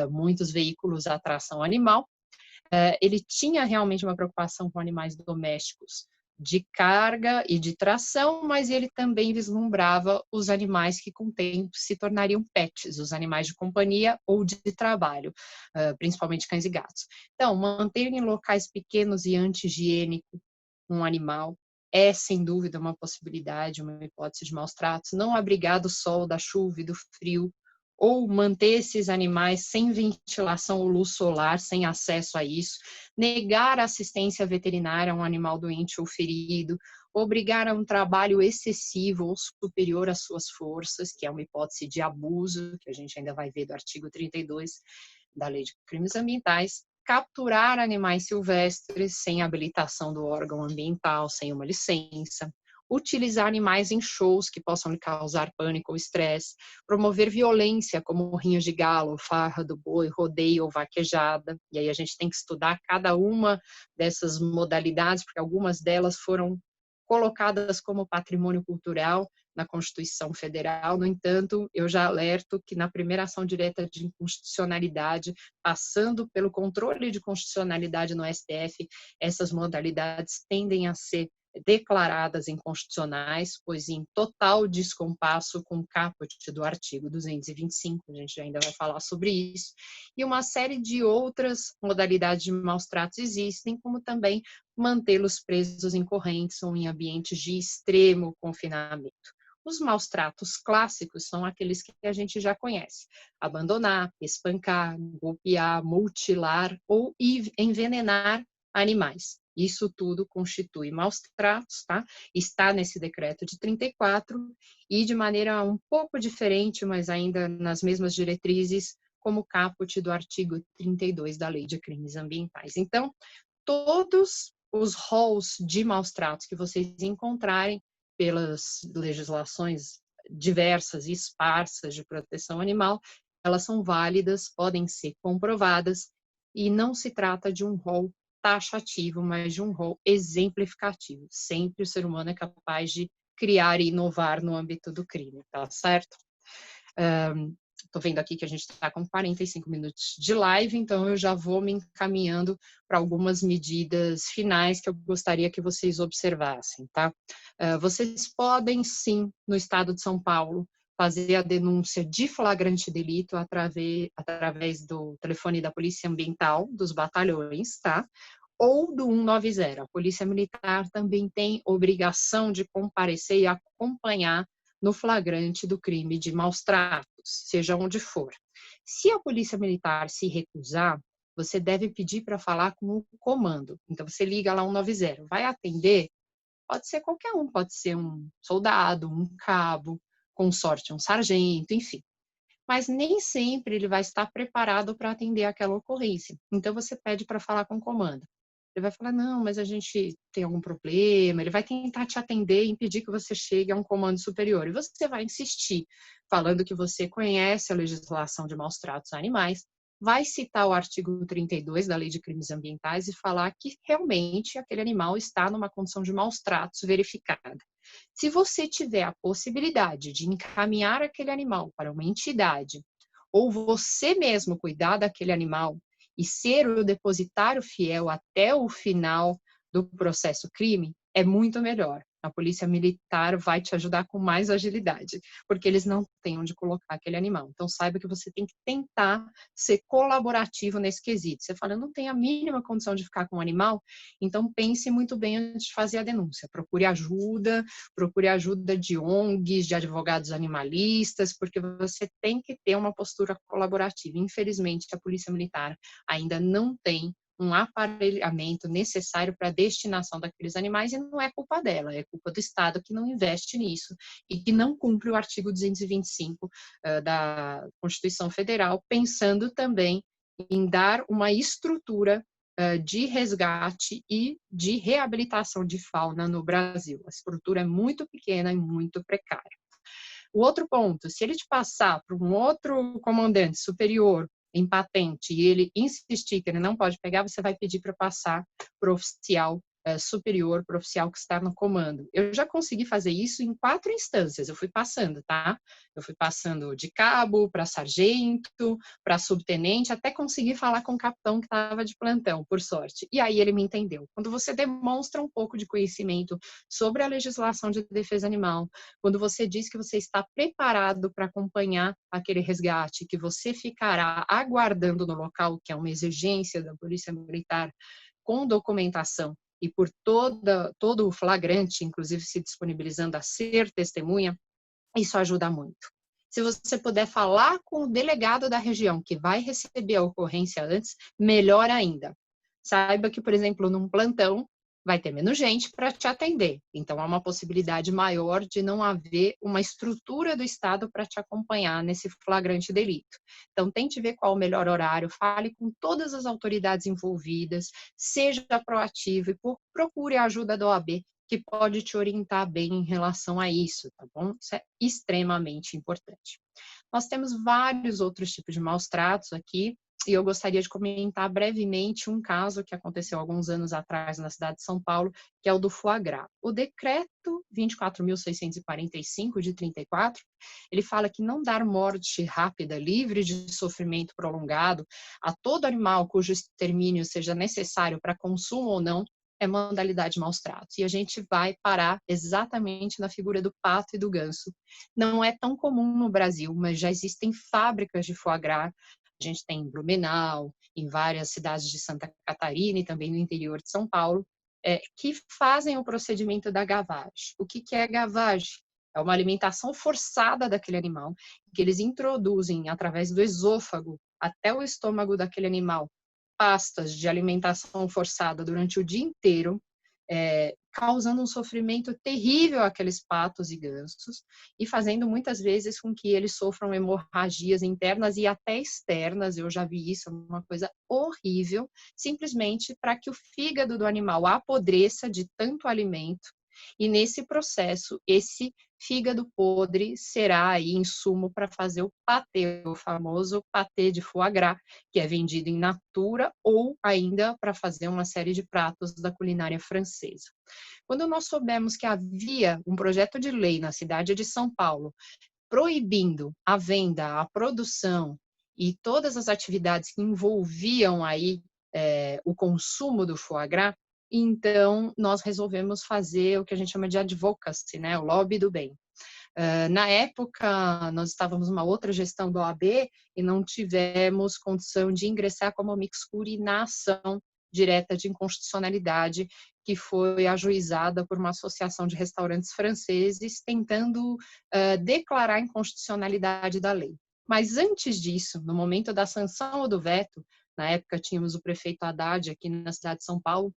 muitos veículos a tração animal. Ele tinha realmente uma preocupação com animais domésticos de carga e de tração, mas ele também vislumbrava os animais que com o tempo se tornariam pets, os animais de companhia ou de trabalho, principalmente cães e gatos. Então, manter em locais pequenos e anti-higiênico um animal é, sem dúvida, uma possibilidade, uma hipótese de maus tratos. Não abrigar do sol, da chuva e do frio, ou manter esses animais sem ventilação ou luz solar, sem acesso a isso, negar assistência veterinária a um animal doente ou ferido, obrigar a um trabalho excessivo ou superior às suas forças, que é uma hipótese de abuso, que a gente ainda vai ver do artigo 32 da Lei de Crimes Ambientais, capturar animais silvestres sem habilitação do órgão ambiental, sem uma licença, utilizar animais em shows que possam lhe causar pânico ou estresse, promover violência como rinhos de galo, farra do boi, rodeio ou vaquejada. E aí a gente tem que estudar cada uma dessas modalidades, porque algumas delas foram colocadas como patrimônio cultural na Constituição Federal. No entanto, eu já alerto que na primeira ação direta de inconstitucionalidade, passando pelo controle de constitucionalidade no STF, essas modalidades tendem a ser declaradas inconstitucionais, pois em total descompasso com o caput do artigo 225, a gente ainda vai falar sobre isso, e uma série de outras modalidades de maus tratos existem, como também mantê-los presos em correntes ou em ambientes de extremo confinamento. Os maus tratos clássicos são aqueles que a gente já conhece: abandonar, espancar, golpear, mutilar ou envenenar animais. Isso tudo constitui maus tratos, tá? Está nesse decreto de 34 e de maneira um pouco diferente, mas ainda nas mesmas diretrizes, como caput do artigo 32 da Lei de Crimes Ambientais. Então, todos os rols de maus tratos que vocês encontrarem pelas legislações diversas e esparsas de proteção animal, elas são válidas, podem ser comprovadas, e não se trata de um rol taxativo, mas de um rol exemplificativo. Sempre o ser humano é capaz de criar e inovar no âmbito do crime, tá certo? Estou vendo aqui que a gente está com 45 minutos de live, então eu já vou me encaminhando para algumas medidas finais que eu gostaria que vocês observassem, tá? Vocês podem, sim, no estado de São Paulo, fazer a denúncia de flagrante delito através do telefone da Polícia Ambiental, dos batalhões, tá? Ou do 190. A Polícia Militar também tem obrigação de comparecer e acompanhar no flagrante do crime de maus tratos, seja onde for. Se a Polícia Militar se recusar, você deve pedir para falar com o comando. Então, você liga lá 190. Vai atender? Pode ser qualquer um, pode ser um soldado, um cabo, com sorte um sargento, enfim. mas nem sempre ele vai estar preparado para atender aquela ocorrência. Então, você pede para falar com o comando. Ele vai falar, não, mas a gente tem algum problema, ele vai tentar te atender e impedir que você chegue a um comando superior. E você vai insistir, falando que você conhece a legislação de maus tratos a animais, vai citar o artigo 32 da Lei de Crimes Ambientais e falar que realmente aquele animal está numa condição de maus tratos verificada. Se você tiver a possibilidade de encaminhar aquele animal para uma entidade, ou você mesmo cuidar daquele animal e ser o depositário fiel até o final do processo crime, é muito melhor. A polícia militar vai te ajudar com mais agilidade, porque eles não têm onde colocar aquele animal. Então, saiba que você tem que tentar ser colaborativo nesse quesito. Você fala, eu não tenho a mínima condição de ficar com o animal, então pense muito bem antes de fazer a denúncia. Procure ajuda de ONGs, de advogados animalistas, porque você tem que ter uma postura colaborativa. Infelizmente, a Polícia Militar ainda não tem um aparelhamento necessário para a destinação daqueles animais e não é culpa dela, é culpa do Estado que não investe nisso e que não cumpre o artigo 225 da Constituição Federal, pensando também em dar uma estrutura de resgate e de reabilitação de fauna no Brasil. A estrutura é muito pequena e muito precária. O outro ponto, se ele te passar para um outro comandante superior em patente e ele insistir que ele não pode pegar, você vai pedir para passar para o oficial superior, para o oficial que está no comando. Eu já consegui fazer isso em 4 instâncias, eu fui passando, tá? Eu fui passando de cabo para sargento, para subtenente, até conseguir falar com o capitão que estava de plantão, por sorte. E aí ele me entendeu. Quando você demonstra um pouco de conhecimento sobre a legislação de defesa animal, quando você diz que você está preparado para acompanhar aquele resgate, que você ficará aguardando no local, que é uma exigência da Polícia Militar, com documentação e por todo o flagrante, inclusive se disponibilizando a ser testemunha, isso ajuda muito. Se você puder falar com o delegado da região que vai receber a ocorrência antes, melhor ainda. Saiba que, por exemplo, num plantão, vai ter menos gente para te atender. Então, há uma possibilidade maior de não haver uma estrutura do Estado para te acompanhar nesse flagrante delito. Então, tente ver qual o melhor horário, fale com todas as autoridades envolvidas, seja proativo e procure a ajuda da OAB, que pode te orientar bem em relação a isso, tá bom? Isso é extremamente importante. Nós temos vários outros tipos de maus tratos aqui, e eu gostaria de comentar brevemente um caso que aconteceu alguns anos atrás na cidade de São Paulo, que é o do foie gras. O decreto 24.645 de 34, ele fala que não dar morte rápida, livre de sofrimento prolongado, a todo animal cujo extermínio seja necessário para consumo ou não, é modalidade maus tratos. E a gente vai parar exatamente na figura do pato e do ganso. Não é tão comum no Brasil, mas já existem fábricas de foie gras. A gente tem em Blumenau, em várias cidades de Santa Catarina e também no interior de São Paulo, que fazem o procedimento da gavagem. O que é gavagem? É uma alimentação forçada daquele animal, que eles introduzem através do esôfago até o estômago daquele animal pastas de alimentação forçada durante o dia inteiro, causando um sofrimento terrível àqueles patos e gansos e fazendo muitas vezes com que eles sofram hemorragias internas e até externas. Eu já vi isso, é uma coisa horrível, simplesmente para que o fígado do animal apodreça de tanto alimento e nesse processo, esse fígado podre será aí insumo para fazer o patê, o famoso patê de foie gras, que é vendido in natura ou ainda para fazer uma série de pratos da culinária francesa. Quando nós soubemos que havia um projeto de lei na cidade de São Paulo proibindo a venda, a produção e todas as atividades que envolviam aí o consumo do foie gras, então nós resolvemos fazer o que a gente chama de advocacy, né, o lobby do bem. Na época, nós estávamos numa outra gestão da OAB e não tivemos condição de ingressar como amicus-curiae na ação direta de inconstitucionalidade que foi ajuizada por uma associação de restaurantes franceses tentando declarar a inconstitucionalidade da lei. Mas antes disso, no momento da sanção ou do veto, na época tínhamos o prefeito Haddad aqui na cidade de São Paulo,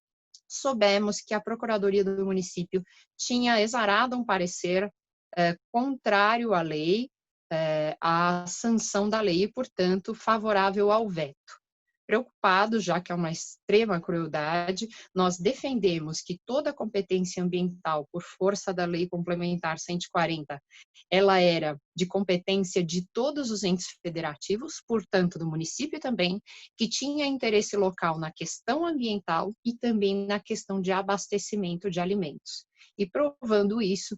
soubemos que a Procuradoria do município tinha exarado um parecer contrário à lei, a sanção da lei e, portanto, favorável ao veto. Preocupados, já que é uma extrema crueldade, nós defendemos que toda a competência ambiental, por força da Lei Complementar 140, ela era de competência de todos os entes federativos, portanto, do município também, que tinha interesse local na questão ambiental e também na questão de abastecimento de alimentos. E provando isso,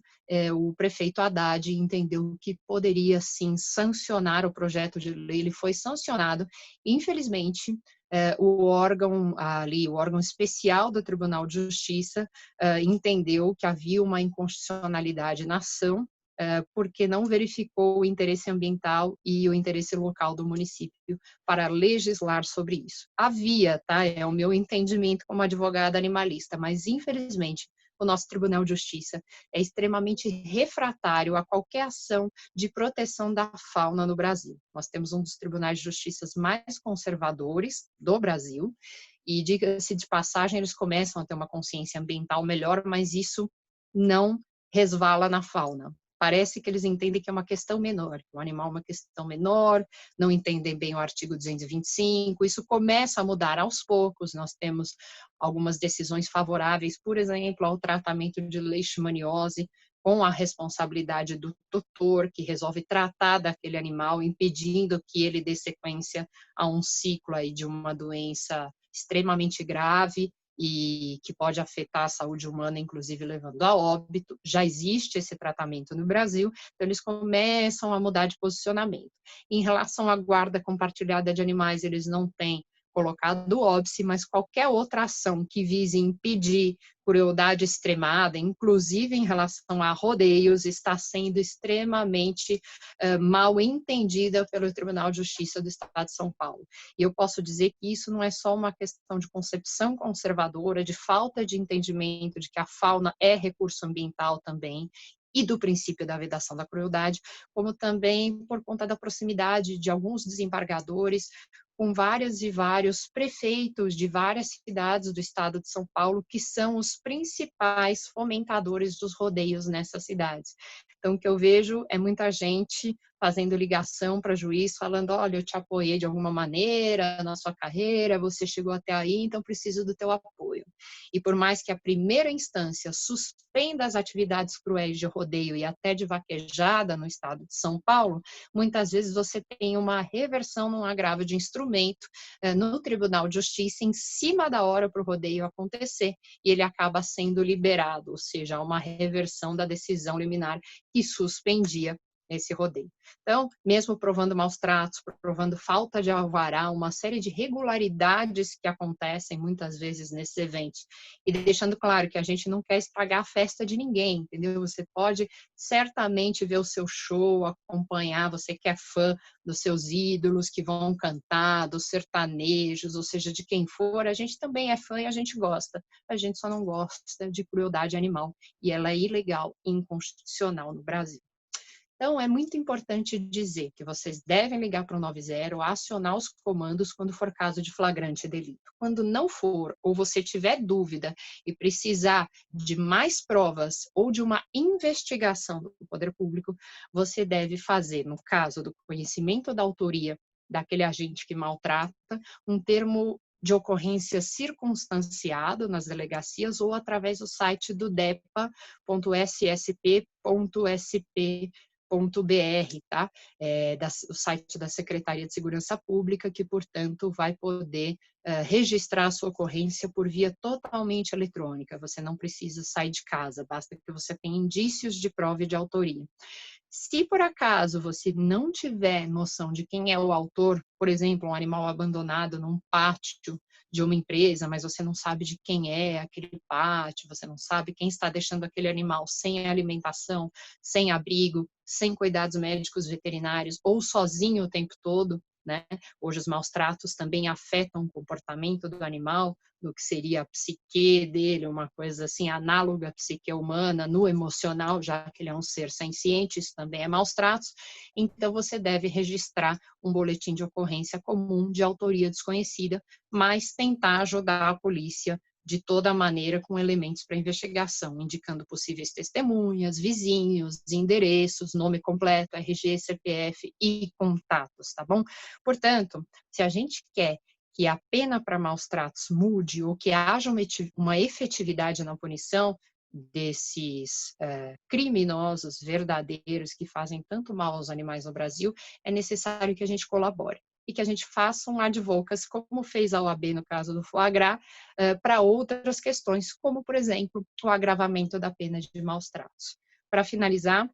o prefeito Haddad entendeu que poderia sim sancionar o projeto de lei, ele foi sancionado. Infelizmente, o órgão especial do Tribunal de Justiça entendeu que havia uma inconstitucionalidade na ação, porque não verificou o interesse ambiental e o interesse local do município para legislar sobre isso. Havia, tá? É o meu entendimento como advogada animalista, mas infelizmente o nosso Tribunal de Justiça é extremamente refratário a qualquer ação de proteção da fauna no Brasil. Nós temos um dos tribunais de justiça mais conservadores do Brasil e, diga-se de passagem, eles começam a ter uma consciência ambiental melhor, mas isso não resvala na fauna. Parece que eles entendem que é uma questão menor, que o animal é uma questão menor, não entendem bem o artigo 225, isso começa a mudar aos poucos, nós temos algumas decisões favoráveis, por exemplo, ao tratamento de leishmaniose, com a responsabilidade do tutor, que resolve tratar daquele animal, impedindo que ele dê sequência a um ciclo aí de uma doença extremamente grave, e que pode afetar a saúde humana, inclusive levando a óbito. Já existe esse tratamento no Brasil, então eles começam a mudar de posicionamento. Em relação à guarda compartilhada de animais, eles não têm colocado o óbice, mas qualquer outra ação que vise impedir crueldade extremada, inclusive em relação a rodeios, está sendo extremamente mal entendida pelo Tribunal de Justiça do Estado de São Paulo. E eu posso dizer que isso não é só uma questão de concepção conservadora, de falta de entendimento de que a fauna é recurso ambiental também, e do princípio da vedação da crueldade, como também por conta da proximidade de alguns desembargadores com vários prefeitos de várias cidades do estado de São Paulo, que são os principais fomentadores dos rodeios nessas cidades. Então, o que eu vejo é muita gente fazendo ligação para juiz, falando, olha, eu te apoiei de alguma maneira na sua carreira, você chegou até aí, então preciso do teu apoio. E por mais que a primeira instância suspenda as atividades cruéis de rodeio e até de vaquejada no estado de São Paulo, muitas vezes você tem uma reversão num agravo de instrumento no Tribunal de Justiça em cima da hora para o rodeio acontecer e ele acaba sendo liberado, ou seja, uma reversão da decisão liminar que suspendia esse rodeio. Então, mesmo provando maus tratos, provando falta de alvará, uma série de irregularidades que acontecem muitas vezes nesses eventos, e deixando claro que a gente não quer estragar a festa de ninguém, entendeu? Você pode certamente ver o seu show, acompanhar, você que é fã dos seus ídolos que vão cantar, dos sertanejos, ou seja, de quem for, a gente também é fã e a gente gosta. A gente só não gosta de crueldade animal, e ela é ilegal e inconstitucional no Brasil. Então, é muito importante dizer que vocês devem ligar para o 90, acionar os comandos quando for caso de flagrante delito. Quando não for, ou você tiver dúvida e precisar de mais provas ou de uma investigação do poder público, você deve fazer, no caso do conhecimento da autoria daquele agente que maltrata, um termo de ocorrência circunstanciado nas delegacias ou através do site do depa.ssp.sp.br, tá? O site da Secretaria de Segurança Pública, que, portanto, vai poder registrar a sua ocorrência por via totalmente eletrônica. Você não precisa sair de casa, basta que você tenha indícios de prova e de autoria. Se por acaso você não tiver noção de quem é o autor, por exemplo, um animal abandonado num pátio de uma empresa, mas você não sabe de quem é aquele pátio, você não sabe quem está deixando aquele animal sem alimentação, sem abrigo, sem cuidados médicos veterinários ou sozinho o tempo todo, né? Hoje os maus tratos também afetam o comportamento do animal, do que seria a psique dele, uma coisa assim análoga à psique humana, no emocional, já que ele é um ser senciente, isso também é maus tratos. Então você deve registrar um boletim de ocorrência comum de autoria desconhecida, mas tentar ajudar a polícia de toda maneira com elementos para investigação, indicando possíveis testemunhas, vizinhos, endereços, nome completo, RG, CPF e contatos, tá bom? Portanto, se a gente quer que a pena para maus tratos mude ou que haja uma efetividade na punição desses criminosos verdadeiros que fazem tanto mal aos animais no Brasil, é necessário que a gente colabore e que a gente faça um advocacy, como fez a OAB no caso do foie gras, para outras questões, como, por exemplo, o agravamento da pena de maus tratos. Para finalizar,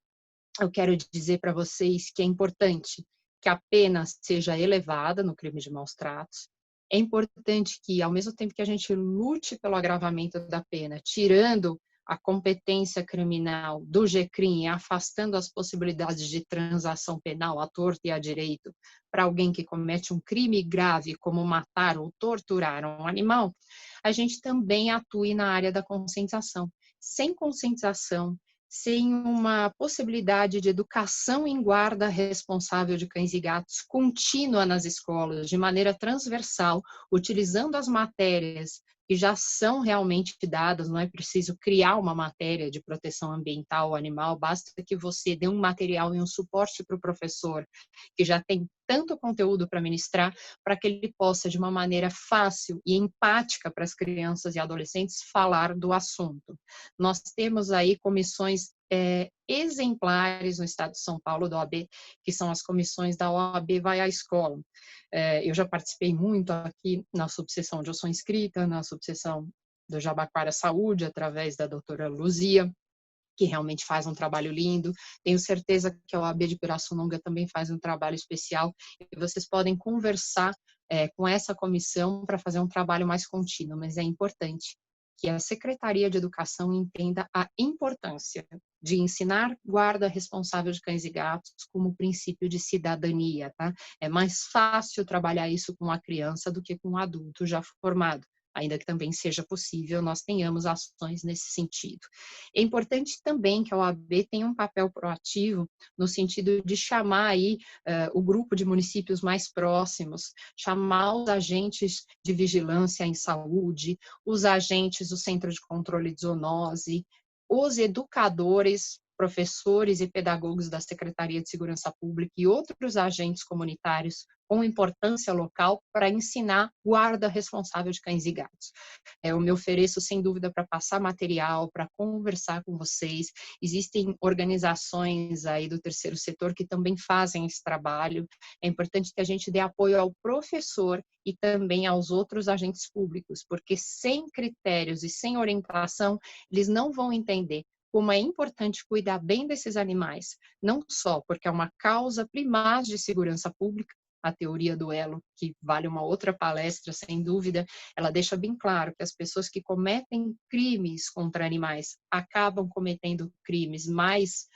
eu quero dizer para vocês que é importante que a pena seja elevada no crime de maus tratos. É importante que, ao mesmo tempo que a gente lute pelo agravamento da pena, tirando a competência criminal do GCRIM e afastando as possibilidades de transação penal à torto e à direito para alguém que comete um crime grave, como matar ou torturar um animal, a gente também atue na área da conscientização. Sem conscientização, sem uma possibilidade de educação em guarda responsável de cães e gatos contínua nas escolas, de maneira transversal, utilizando as matérias que já são realmente dadas, não é preciso criar uma matéria de proteção ambiental ou animal, basta que você dê um material e um suporte para o professor, que já tem tanto conteúdo para ministrar, para que ele possa, de uma maneira fácil e empática para as crianças e adolescentes, falar do assunto. Nós temos aí comissões exemplares no estado de São Paulo, da OAB, que são as comissões da OAB Vai à Escola. Eu já participei muito aqui na subseção onde eu sou inscrita, na subseção do Jabaquara Saúde, através da doutora Luzia, que realmente faz um trabalho lindo. Tenho certeza que a OAB de Pirassununga também faz um trabalho especial, e vocês podem conversar com essa comissão para fazer um trabalho mais contínuo, mas é importante que a Secretaria de Educação entenda a importância de ensinar guarda responsável de cães e gatos como princípio de cidadania, tá? É mais fácil trabalhar isso com a criança do que com um adulto já formado, ainda que também seja possível nós tenhamos ações nesse sentido. É importante também que a OAB tenha um papel proativo no sentido de chamar aí o grupo de municípios mais próximos, chamar os agentes de vigilância em saúde, os agentes do Centro de Controle de Zoonose, os educadores, professores e pedagogos da Secretaria de Segurança Pública e outros agentes comunitários com importância local para ensinar guarda responsável de cães e gatos. Eu me ofereço, sem dúvida, para passar material, para conversar com vocês. Existem organizações aí do terceiro setor que também fazem esse trabalho. É importante que a gente dê apoio ao professor e também aos outros agentes públicos, porque sem critérios e sem orientação, eles não vão entender como é importante cuidar bem desses animais, não só porque é uma causa primaz de segurança pública, a teoria do elo, que vale uma outra palestra, sem dúvida, ela deixa bem claro que as pessoas que cometem crimes contra animais acabam cometendo crimes mais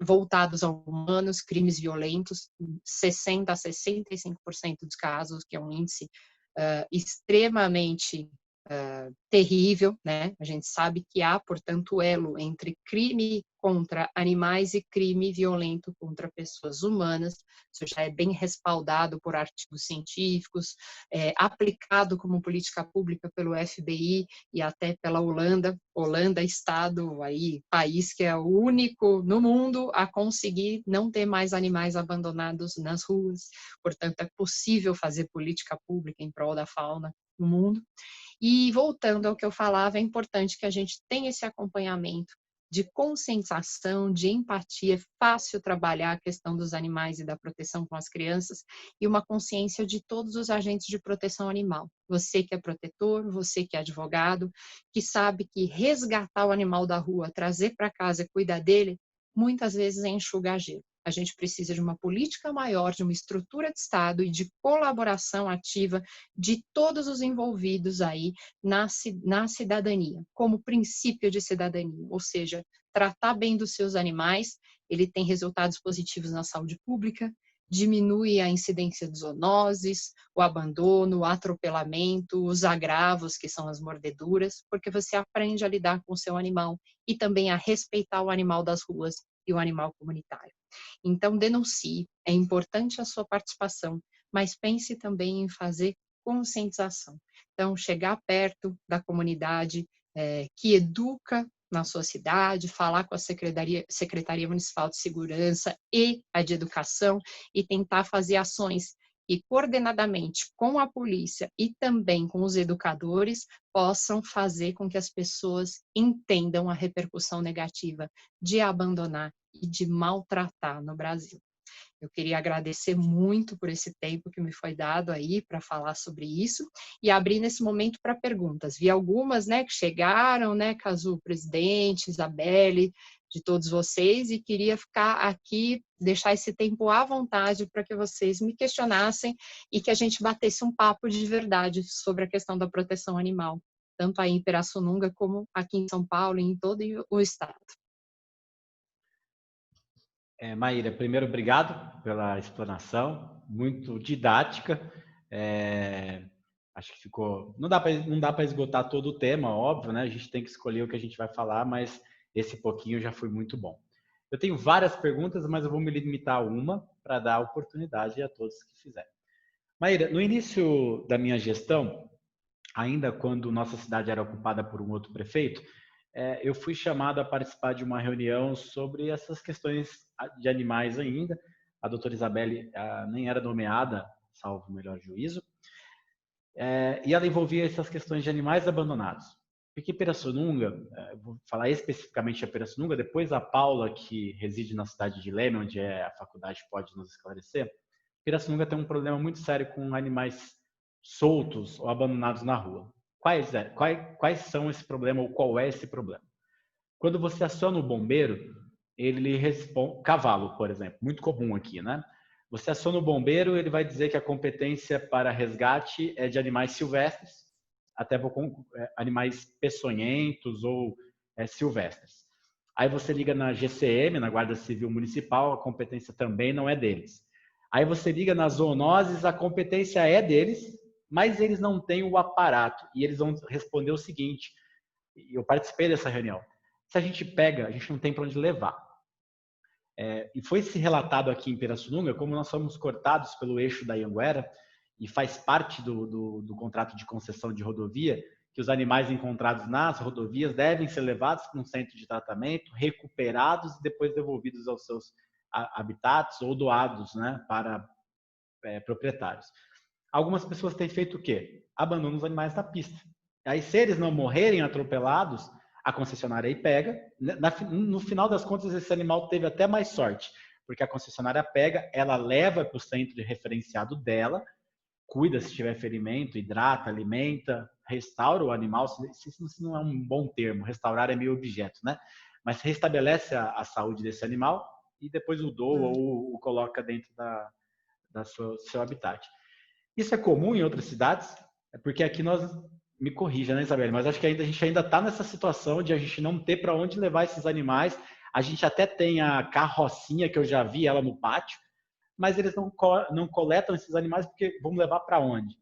voltados a humanos, crimes violentos, 60% a 65% dos casos, que é um índice extremamente terrível, né? A gente sabe que há, portanto, elo entre crime contra animais e crime violento contra pessoas humanas. Isso já é bem respaldado por artigos científicos, aplicado como política pública pelo FBI e até pela Holanda. Holanda, estado aí, país que é o único no mundo a conseguir não ter mais animais abandonados nas ruas. Portanto, é possível fazer política pública em prol da fauna no mundo. E voltando ao que eu falava, é importante que a gente tenha esse acompanhamento de conscientização, de empatia. É fácil trabalhar a questão dos animais e da proteção com as crianças e uma consciência de todos os agentes de proteção animal. Você que é protetor, você que é advogado, que sabe que resgatar o animal da rua, trazer para casa e cuidar dele, muitas vezes é enxugar gelo. A gente precisa de uma política maior, de uma estrutura de Estado e de colaboração ativa de todos os envolvidos aí na cidadania, como princípio de cidadania, ou seja, tratar bem dos seus animais, ele tem resultados positivos na saúde pública, diminui a incidência de zoonoses, o abandono, o atropelamento, os agravos, que são as mordeduras, porque você aprende a lidar com o seu animal e também a respeitar o animal das ruas e o animal comunitário. Então, denuncie, é importante a sua participação, mas pense também em fazer conscientização. Então, chegar perto da comunidade que educa na sua cidade, falar com a Secretaria Municipal de Segurança e a de Educação e tentar fazer ações que coordenadamente com a polícia e também com os educadores possam fazer com que as pessoas entendam a repercussão negativa de abandonar e de maltratar no Brasil. Eu queria agradecer muito por esse tempo que me foi dado aí para falar sobre isso e abrir nesse momento para perguntas. Vi algumas, né, que chegaram, né, Cazu, presidente, Isabelle, de todos vocês, e queria ficar aqui, deixar esse tempo à vontade para que vocês me questionassem e que a gente batesse um papo de verdade sobre a questão da proteção animal, tanto aí em Pirassununga como aqui em São Paulo e em todo o estado. Maíra, primeiro, obrigado pela explanação, muito didática. Acho que ficou... Não dá para esgotar todo o tema, óbvio, né? A gente tem que escolher o que a gente vai falar, mas esse pouquinho já foi muito bom. Eu tenho várias perguntas, mas eu vou me limitar a uma para dar oportunidade a todos que fizerem. Maíra, no início da minha gestão, ainda quando nossa cidade era ocupada por um outro prefeito, eu fui chamado a participar de uma reunião sobre essas questões de animais ainda. A doutora Isabelle nem era nomeada, salvo o melhor juízo, e ela envolvia essas questões de animais abandonados. Porque Pirassununga, vou falar especificamente de Pirassununga, depois a Paula, que reside na cidade de Leme, onde a faculdade pode nos esclarecer, Pirassununga tem um problema muito sério com animais soltos ou abandonados na rua. Quais são esse problema ou qual é esse problema? Quando você aciona o bombeiro, ele responde... Cavalo, por exemplo, muito comum aqui, né? Você aciona o bombeiro, ele vai dizer que a competência para resgate é de animais silvestres, até animais peçonhentos ou silvestres. Aí você liga na GCM, na Guarda Civil Municipal, a competência também não é deles. Aí você liga nas zoonoses, a competência é deles, mas eles não têm o aparato. E eles vão responder o seguinte, eu participei dessa reunião, se a gente pega, a gente não tem para onde levar. E foi se relatado aqui em Pirassununga, como nós somos cortados pelo eixo da Anhanguera, e faz parte do contrato de concessão de rodovia, que os animais encontrados nas rodovias devem ser levados para um centro de tratamento, recuperados e depois devolvidos aos seus habitats ou doados, né, para proprietários. Algumas pessoas têm feito o quê? Abandonam os animais na pista. Aí, se eles não morrerem atropelados, a concessionária aí pega. No final das contas, esse animal teve até mais sorte, porque a concessionária pega, ela leva para o centro de referenciado dela, cuida se tiver ferimento, hidrata, alimenta, restaura o animal. Isso não é um bom termo, restaurar é meio objeto, né? Mas restabelece a saúde desse animal e depois o doa ou o coloca dentro seu habitat. Isso é comum em outras cidades, porque aqui me corrija, né, Isabelle, mas acho que a gente ainda está nessa situação de a gente não ter para onde levar esses animais. A gente até tem a carrocinha, que eu já vi ela no pátio, mas eles não coletam esses animais porque vão levar para onde?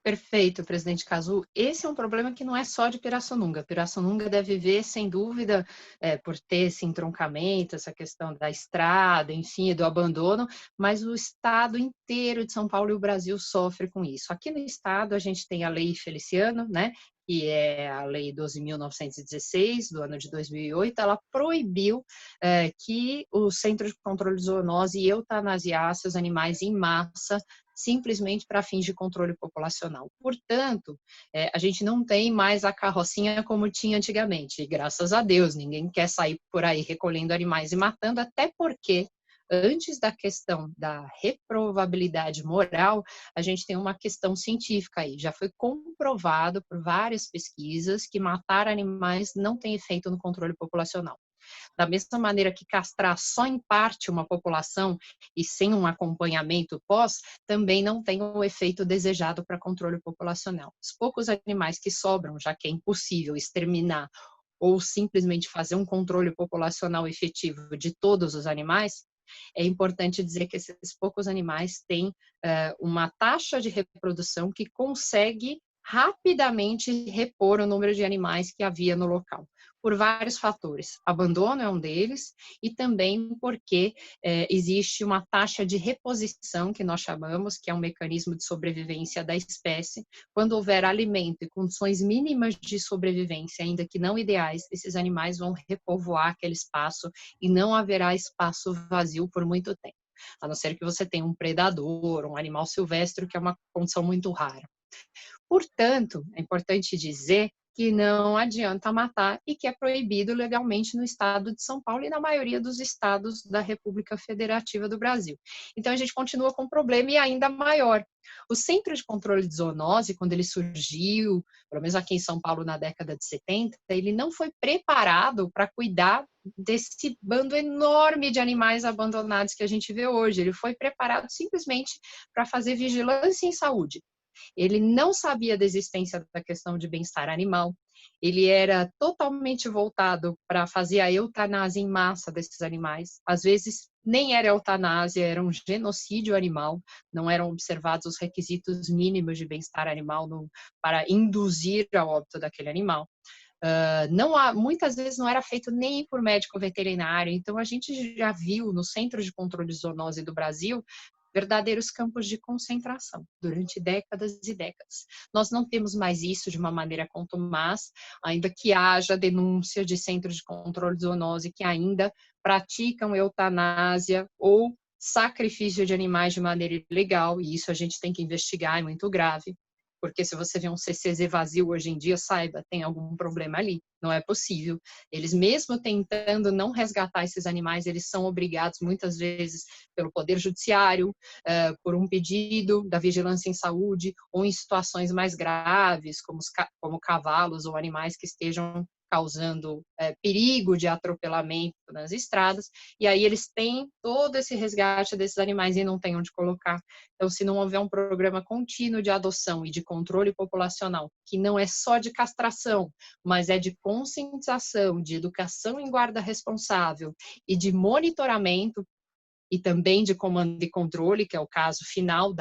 Perfeito, presidente Cazu. Esse é um problema que não é só de Pirassununga. Pirassununga deve ver, sem dúvida, por ter esse entroncamento, essa questão da estrada, enfim, do abandono, mas o estado inteiro de São Paulo e o Brasil sofre com isso. Aqui no estado a gente tem a Lei Feliciano, né, que é a Lei 12.916, do ano de 2008, ela proibiu que o Centro de Controle de Zoonose eutanasiasse os animais em massa, simplesmente para fins de controle populacional. Portanto, a gente não tem mais a carrocinha como tinha antigamente, e graças a Deus, ninguém quer sair por aí recolhendo animais e matando, até porque, antes da questão da reprovabilidade moral, a gente tem uma questão científica aí. Já foi comprovado por várias pesquisas que matar animais não tem efeito no controle populacional. Da mesma maneira que castrar só em parte uma população e sem um acompanhamento pós, também não tem o efeito desejado para controle populacional. Os poucos animais que sobram, já que é impossível exterminar ou simplesmente fazer um controle populacional efetivo de todos os animais, é importante dizer que esses poucos animais têm uma taxa de reprodução que consegue rapidamente repor o número de animais que havia no local. por vários fatores. Abandono é um deles, e também porque existe uma taxa de reposição, que nós chamamos, que é um mecanismo de sobrevivência da espécie. Quando houver alimento e condições mínimas de sobrevivência, ainda que não ideais, esses animais vão repovoar aquele espaço e não haverá espaço vazio por muito tempo, a não ser que você tenha um predador, um animal silvestre, que é uma condição muito rara. Portanto, é importante dizer que não adianta matar e que é proibido legalmente no estado de São Paulo e na maioria dos estados da República Federativa do Brasil. Então, a gente continua com um problema e ainda maior. O Centro de Controle de Zoonose, quando ele surgiu, pelo menos aqui em São Paulo na década de 70, ele não foi preparado para cuidar desse bando enorme de animais abandonados que a gente vê hoje. Ele foi preparado simplesmente para fazer vigilância em saúde. Ele não sabia da existência da questão de bem-estar animal, ele era totalmente voltado para fazer a eutanásia em massa desses animais. Às vezes, nem era eutanásia, era um genocídio animal, não eram observados os requisitos mínimos de bem-estar animal para induzir ao óbito daquele animal. Muitas vezes não era feito nem por médico veterinário, então a gente já viu no Centro de Controle de Zoonose do Brasil verdadeiros campos de concentração durante décadas e décadas. Nós não temos mais isso de uma maneira contumaz, ainda que haja denúncia de centros de controle de zoonose que ainda praticam eutanásia ou sacrifício de animais de maneira ilegal, e isso a gente tem que investigar, é muito grave. Porque se você vê um CCZ vazio hoje em dia, saiba, tem algum problema ali. Não é possível. Eles mesmo tentando não resgatar esses animais, eles são obrigados muitas vezes pelo Poder Judiciário, por um pedido da Vigilância em Saúde, ou em situações mais graves, como cavalos ou animais que estejam causando perigo de atropelamento nas estradas, e aí eles têm todo esse resgate desses animais e não tem onde colocar. Então, se não houver um programa contínuo de adoção e de controle populacional, que não é só de castração, mas é de conscientização, de educação em guarda responsável e de monitoramento, e também de comando e controle, que é o caso final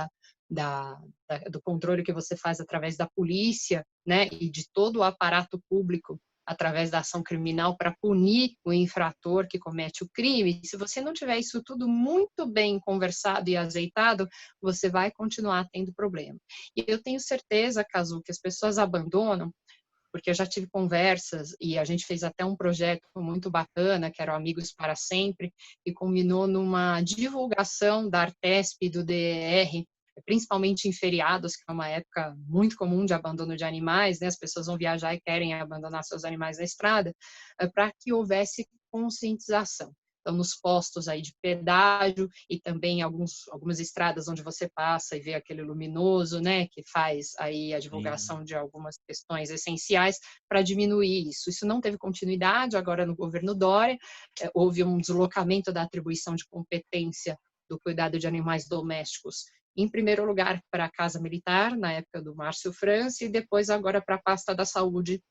do controle que você faz através da polícia, né, e de todo o aparato público, através da ação criminal para punir o infrator que comete o crime. Se você não tiver isso tudo muito bem conversado e azeitado, você vai continuar tendo problema. E eu tenho certeza, Cazu, que as pessoas abandonam, porque eu já tive conversas e a gente fez até um projeto muito bacana, que era o Amigos para Sempre, e culminou numa divulgação da Artesp e do DER, principalmente em feriados, que é uma época muito comum de abandono de animais, né? As pessoas vão viajar e querem abandonar seus animais na estrada, para que houvesse conscientização. Então, nos postos aí de pedágio e também algumas estradas onde você passa e vê aquele luminoso, né, que faz aí a divulgação de algumas questões essenciais para diminuir isso. Isso não teve continuidade agora no governo Dória, houve um deslocamento da atribuição de competência do cuidado de animais domésticos, em primeiro lugar para a Casa Militar, na época do Márcio França, e depois agora para a pasta da saúde,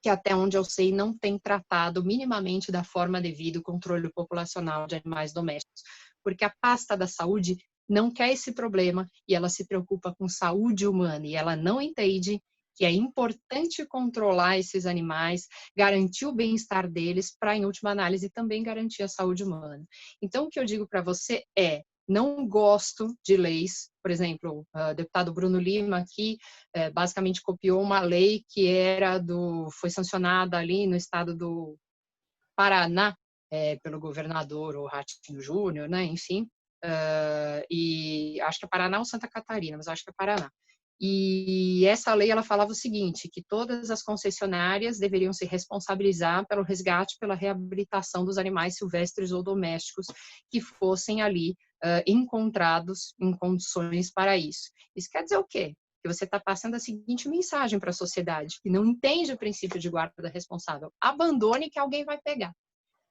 que até onde eu sei não tem tratado minimamente da forma devida o controle populacional de animais domésticos, porque a pasta da saúde não quer esse problema e ela se preocupa com saúde humana e ela não entende que é importante controlar esses animais, garantir o bem-estar deles para, em última análise, também garantir a saúde humana. Então, o que eu digo para você é: não gosto de leis, por exemplo, o deputado Bruno Lima aqui basicamente copiou uma lei que foi sancionada ali no estado do Paraná pelo governador, o Ratinho Júnior, né? Enfim, e acho que é Paraná ou Santa Catarina, mas acho que é Paraná. E essa lei, ela falava o seguinte, que todas as concessionárias deveriam se responsabilizar pelo resgate, pela reabilitação dos animais silvestres ou domésticos que fossem ali encontrados em condições para isso. Isso quer dizer o quê? Que você está passando a seguinte mensagem para a sociedade, que não entende o princípio de guarda responsável: abandone que alguém vai pegar.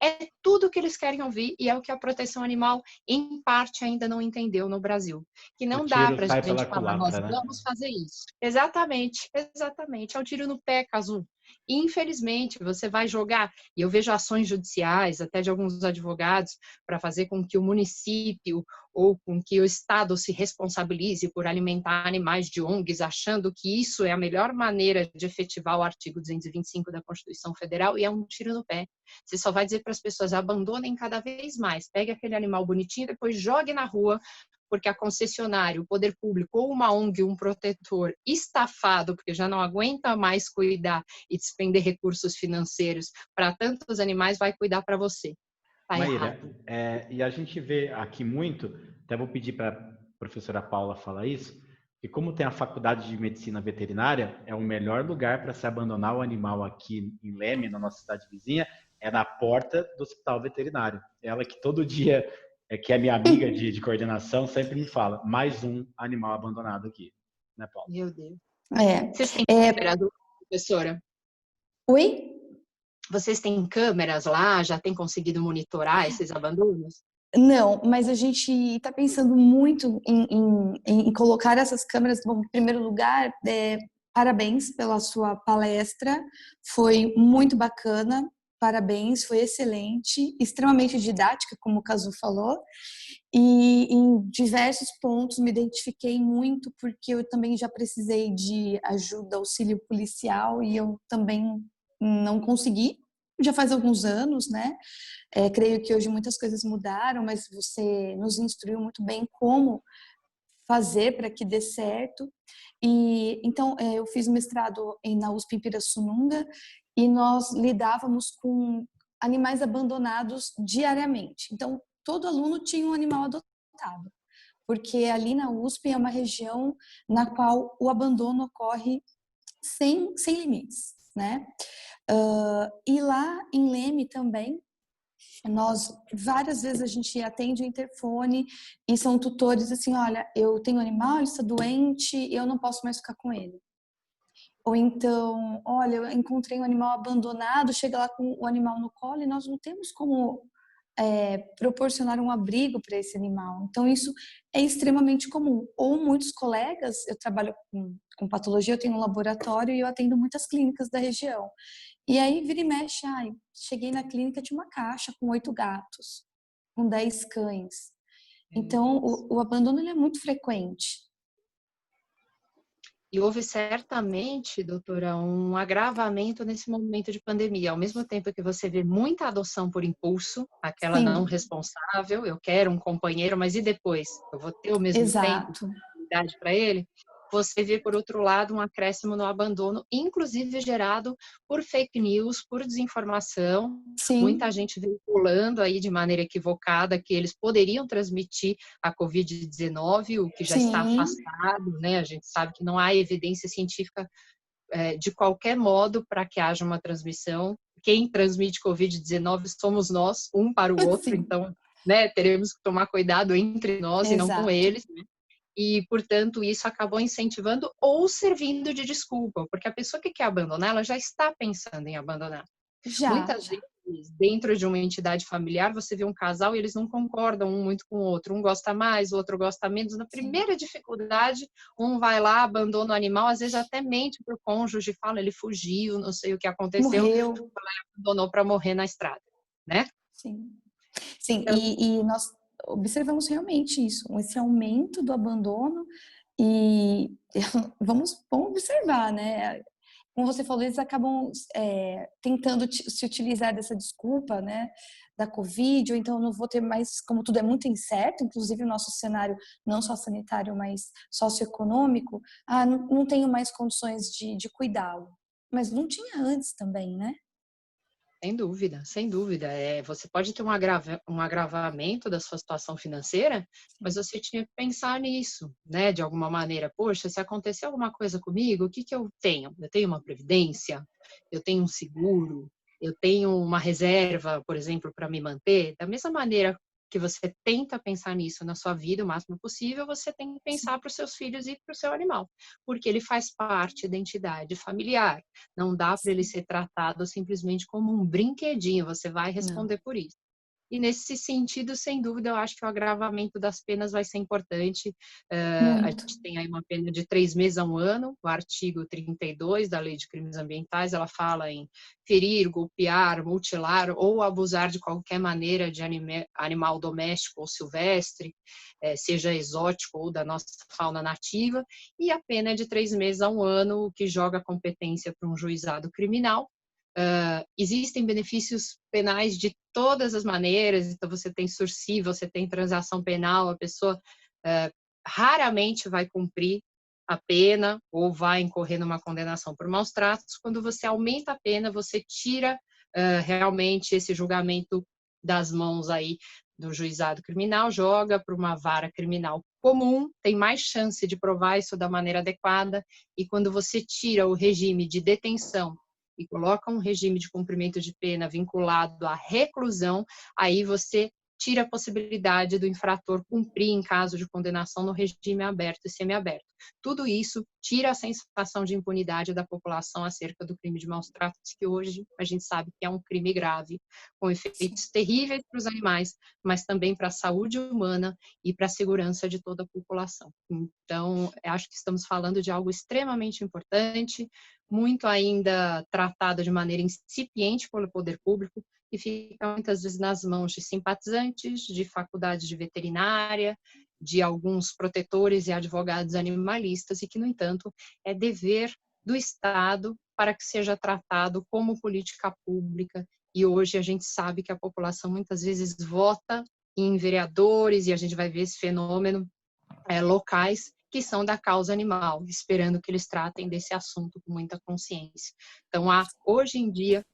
É tudo o que eles querem ouvir e é o que a proteção animal, em parte, ainda não entendeu no Brasil. Que não dá para a gente falar, nós vamos fazer isso. Exatamente, exatamente. É um tiro no pé, Cazu. E, infelizmente, você vai jogar, e eu vejo ações judiciais, até de alguns advogados, para fazer com que o município ou com que o Estado se responsabilize por alimentar animais de ONGs, achando que isso é a melhor maneira de efetivar o artigo 225 da Constituição Federal, e é um tiro no pé. Você só vai dizer para as pessoas, abandonem cada vez mais, pegue aquele animal bonitinho, depois jogue na rua, porque a concessionária, o poder público ou uma ONG, um protetor estafado, porque já não aguenta mais cuidar e despender recursos financeiros para tantos animais, vai cuidar para você. Tá Maíra, errado. e a gente vê aqui muito, até vou pedir para a professora Paula falar isso, que como tem a faculdade de medicina veterinária, é o melhor lugar para se abandonar o animal aqui em Leme, na nossa cidade vizinha, é na porta do hospital veterinário. Ela que todo dia, que é minha amiga de coordenação, sempre me fala, mais um animal abandonado aqui, né, Paula? Meu Deus. É. Vocês têm câmeras, professora? Oi? Vocês têm câmeras lá? Já têm conseguido monitorar esses abandonos? Não, mas a gente está pensando muito em colocar essas câmeras. Bom, em primeiro lugar, parabéns pela sua palestra, foi muito bacana, parabéns, foi excelente, extremamente didática, como o Cazu falou, e em diversos pontos me identifiquei muito, porque eu também já precisei de ajuda, auxílio policial, e eu também não consegui, já faz alguns anos, né? Creio que hoje muitas coisas mudaram, mas você nos instruiu muito bem como fazer para que dê certo. E então eu fiz mestrado na USP em Pirassununga e nós lidávamos com animais abandonados diariamente. Então todo aluno tinha um animal adotado, porque ali na USP é uma região na qual o abandono ocorre sem limites, né? E lá em Leme também, nós várias vezes a gente atende o interfone e são tutores assim, olha, eu tenho um animal, ele está doente e eu não posso mais ficar com ele. Ou então, olha, eu encontrei um animal abandonado, chega lá com o animal no colo e nós não temos como proporcionar um abrigo para esse animal. Então, isso é extremamente comum. Ou muitos colegas, eu trabalho com patologia, eu tenho um laboratório e eu atendo muitas clínicas da região. E aí, vira e mexe, cheguei na clínica, tinha uma caixa com 8 gatos, com 10 cães. Então, o abandono ele é muito frequente. E houve certamente, doutora, um agravamento nesse momento de pandemia. Ao mesmo tempo que você vê muita adoção por impulso, aquela Sim. não responsável, eu quero um companheiro, mas e depois? Eu vou ter o mesmo tempo, idade para ele? Você vê, por outro lado, um acréscimo no abandono, inclusive gerado por fake news, por desinformação. Sim. Muita gente veiculando aí de maneira equivocada que eles poderiam transmitir a Covid-19, o que já está afastado, né? A gente sabe que não há evidência científica de qualquer modo para que haja uma transmissão. Quem transmite Covid-19 somos nós, um para o outro, Sim. então, né, teremos que tomar cuidado entre nós. Exato. E não com eles, né? E, portanto, isso acabou incentivando ou servindo de desculpa, porque a pessoa que quer abandonar, ela já está pensando em abandonar. Muitas vezes, dentro de uma entidade familiar, você vê um casal e eles não concordam um muito com o outro. Um gosta mais, o outro gosta menos. Na primeira dificuldade, um vai lá, abandona o animal, às vezes até mente para o cônjuge, fala, ele fugiu, não sei o que aconteceu. Morreu. Abandonou para morrer na estrada, né? Sim. Sim, então, e nós observamos realmente isso, esse aumento do abandono e vamos observar, né? Como você falou, eles acabam tentando se utilizar dessa desculpa, né, da Covid, ou então não vou ter mais, como tudo é muito incerto, inclusive o nosso cenário não só sanitário, mas socioeconômico, não tenho mais condições de cuidá-lo. Mas não tinha antes também, né? Sem dúvida, sem dúvida. Você pode ter um agravamento da sua situação financeira, mas você tinha que pensar nisso, né? De alguma maneira. Poxa, se acontecer alguma coisa comigo, o que eu tenho? Eu tenho uma previdência? Eu tenho um seguro? Eu tenho uma reserva, por exemplo, para me manter? Da mesma maneira que você tenta pensar nisso na sua vida o máximo possível, você tem que pensar para os seus filhos e para o seu animal, porque ele faz parte da identidade familiar. Não dá para ele ser tratado simplesmente como um brinquedinho, você vai responder por isso. E nesse sentido, sem dúvida, eu acho que o agravamento das penas vai ser importante. A Muito. gente tem aí uma pena de 3 meses a 1 ano, o artigo 32 da Lei de Crimes Ambientais, ela fala em ferir, golpear, mutilar ou abusar de qualquer maneira de animal doméstico ou silvestre, seja exótico ou da nossa fauna nativa, e a pena é de 3 meses a 1 ano, o que joga a competência para um juizado criminal. Existem benefícios penais de todas as maneiras, então você tem sursi, você tem transação penal, a pessoa raramente vai cumprir a pena ou vai incorrer numa condenação por maus tratos. Quando você aumenta a pena, você tira realmente esse julgamento das mãos aí do juizado criminal, joga para uma vara criminal comum, tem mais chance de provar isso da maneira adequada, e quando você tira o regime de detenção e coloca um regime de cumprimento de pena vinculado à reclusão, aí você tira a possibilidade do infrator cumprir em caso de condenação no regime aberto e semiaberto. Tudo isso tira a sensação de impunidade da população acerca do crime de maus tratos, que hoje a gente sabe que é um crime grave, com efeitos terríveis para os animais, mas também para a saúde humana e para a segurança de toda a população. Então, acho que estamos falando de algo extremamente importante, muito ainda tratado de maneira incipiente pelo poder público, e fica muitas vezes nas mãos de simpatizantes, de faculdades de veterinária, de alguns protetores e advogados animalistas, e que, no entanto, é dever do Estado para que seja tratado como política pública. E hoje a gente sabe que a população muitas vezes vota em vereadores, e a gente vai ver esse fenômeno locais que são da causa animal, esperando que eles tratem desse assunto com muita consciência. Então, há, hoje em dia,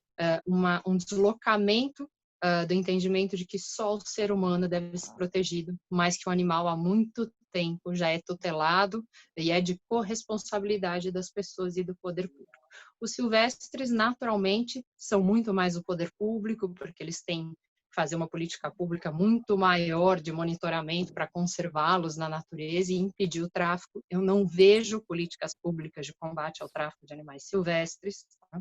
um deslocamento do entendimento de que só o ser humano deve ser protegido, mas que o animal há muito tempo já é tutelado e é de corresponsabilidade das pessoas e do poder público. Os silvestres, naturalmente, são muito mais o poder público, porque eles têm fazer uma política pública muito maior de monitoramento para conservá-los na natureza e impedir o tráfico. Eu não vejo políticas públicas de combate ao tráfico de animais silvestres. Tá?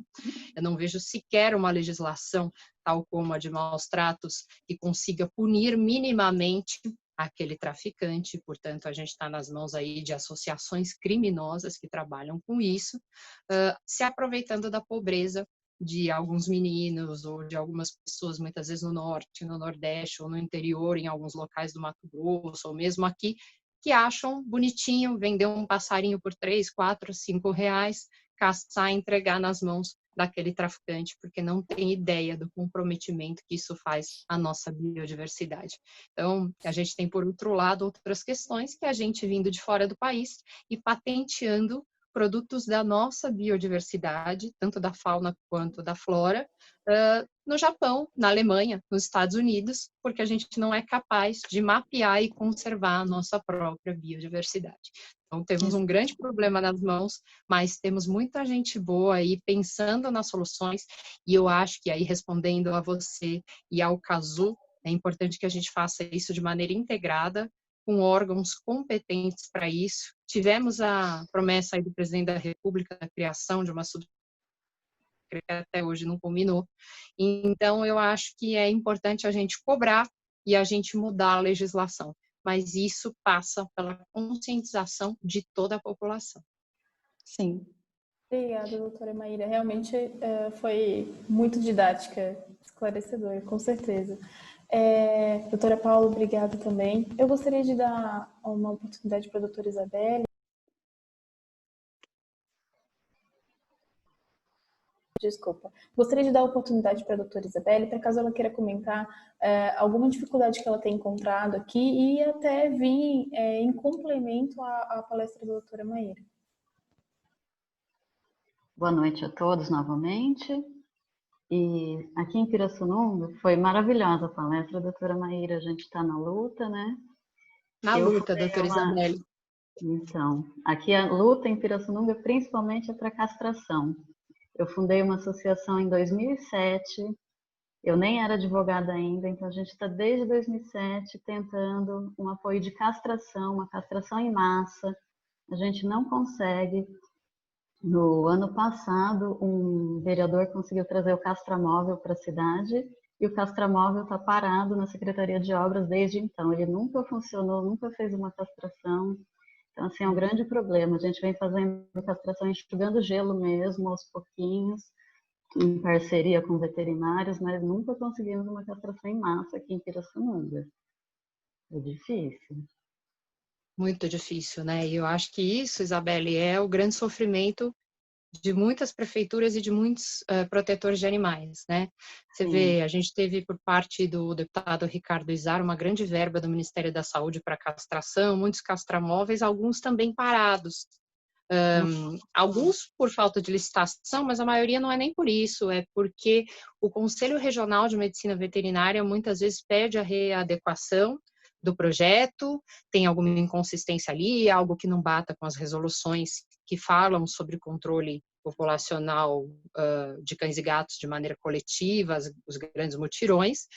Eu não vejo sequer uma legislação, tal como a de maus tratos, que consiga punir minimamente aquele traficante. Portanto, a gente está nas mãos aí de associações criminosas que trabalham com isso, se aproveitando da pobreza de alguns meninos ou de algumas pessoas, muitas vezes no norte, no nordeste ou no interior, em alguns locais do Mato Grosso, ou mesmo aqui, que acham bonitinho vender um passarinho por 3, 4, 5 reais, caçar e entregar nas mãos daquele traficante, porque não tem ideia do comprometimento que isso faz à nossa biodiversidade. Então, a gente tem, por outro lado, outras questões que a gente vindo de fora do país e patenteando produtos da nossa biodiversidade, tanto da fauna quanto da flora, no Japão, na Alemanha, nos Estados Unidos, porque a gente não é capaz de mapear e conservar a nossa própria biodiversidade. Então, temos um grande problema nas mãos, mas temos muita gente boa aí pensando nas soluções, e eu acho que aí, respondendo a você e ao Cazu, é importante que a gente faça isso de maneira integrada, com órgãos competentes para isso. Tivemos a promessa aí do presidente da República da criação de uma subsecretaria que até hoje não culminou. Então, eu acho que é importante a gente cobrar e a gente mudar a legislação, mas isso passa pela conscientização de toda a população. Sim. Obrigada, doutora Maíra. Realmente foi muito didática, esclarecedora, com certeza. Doutora Paula, obrigada também. Eu gostaria de dar uma oportunidade para a doutora Isabelle. Desculpa. Gostaria de dar a oportunidade para a doutora Isabelle, para caso ela queira comentar alguma dificuldade que ela tem encontrado aqui e até vir em complemento à palestra da doutora Maíra. Boa noite a todos novamente. E aqui em Pirassununga foi maravilhosa a palestra, doutora Maíra. A gente está na luta, né? Na luta, doutora Isabelle. Então, aqui a luta em Pirassununga principalmente é para castração. Eu fundei uma associação em 2007, eu nem era advogada ainda, então a gente está desde 2007 tentando um apoio de castração, uma castração em massa. A gente não consegue. No ano passado, um vereador conseguiu trazer o castramóvel para a cidade e o castramóvel está parado na Secretaria de Obras desde então. Ele nunca funcionou, nunca fez uma castração. Então, assim, é um grande problema. A gente vem fazendo castração, enxugando gelo mesmo, aos pouquinhos, em parceria com veterinários, mas nunca conseguimos uma castração em massa aqui em Pirassununga. É difícil. Muito difícil, né? E eu acho que isso, Isabelle, é o grande sofrimento de muitas prefeituras e de muitos protetores de animais, né? Você vê, a gente teve por parte do deputado Ricardo Izar uma grande verba do Ministério da Saúde para castração, muitos castramóveis, alguns também parados. Alguns por falta de licitação, mas a maioria não é nem por isso, é porque o Conselho Regional de Medicina Veterinária muitas vezes pede a readequação do projeto, tem alguma inconsistência ali, algo que não bata com as resoluções que falam sobre controle populacional de cães e gatos de maneira coletiva, os grandes mutirões,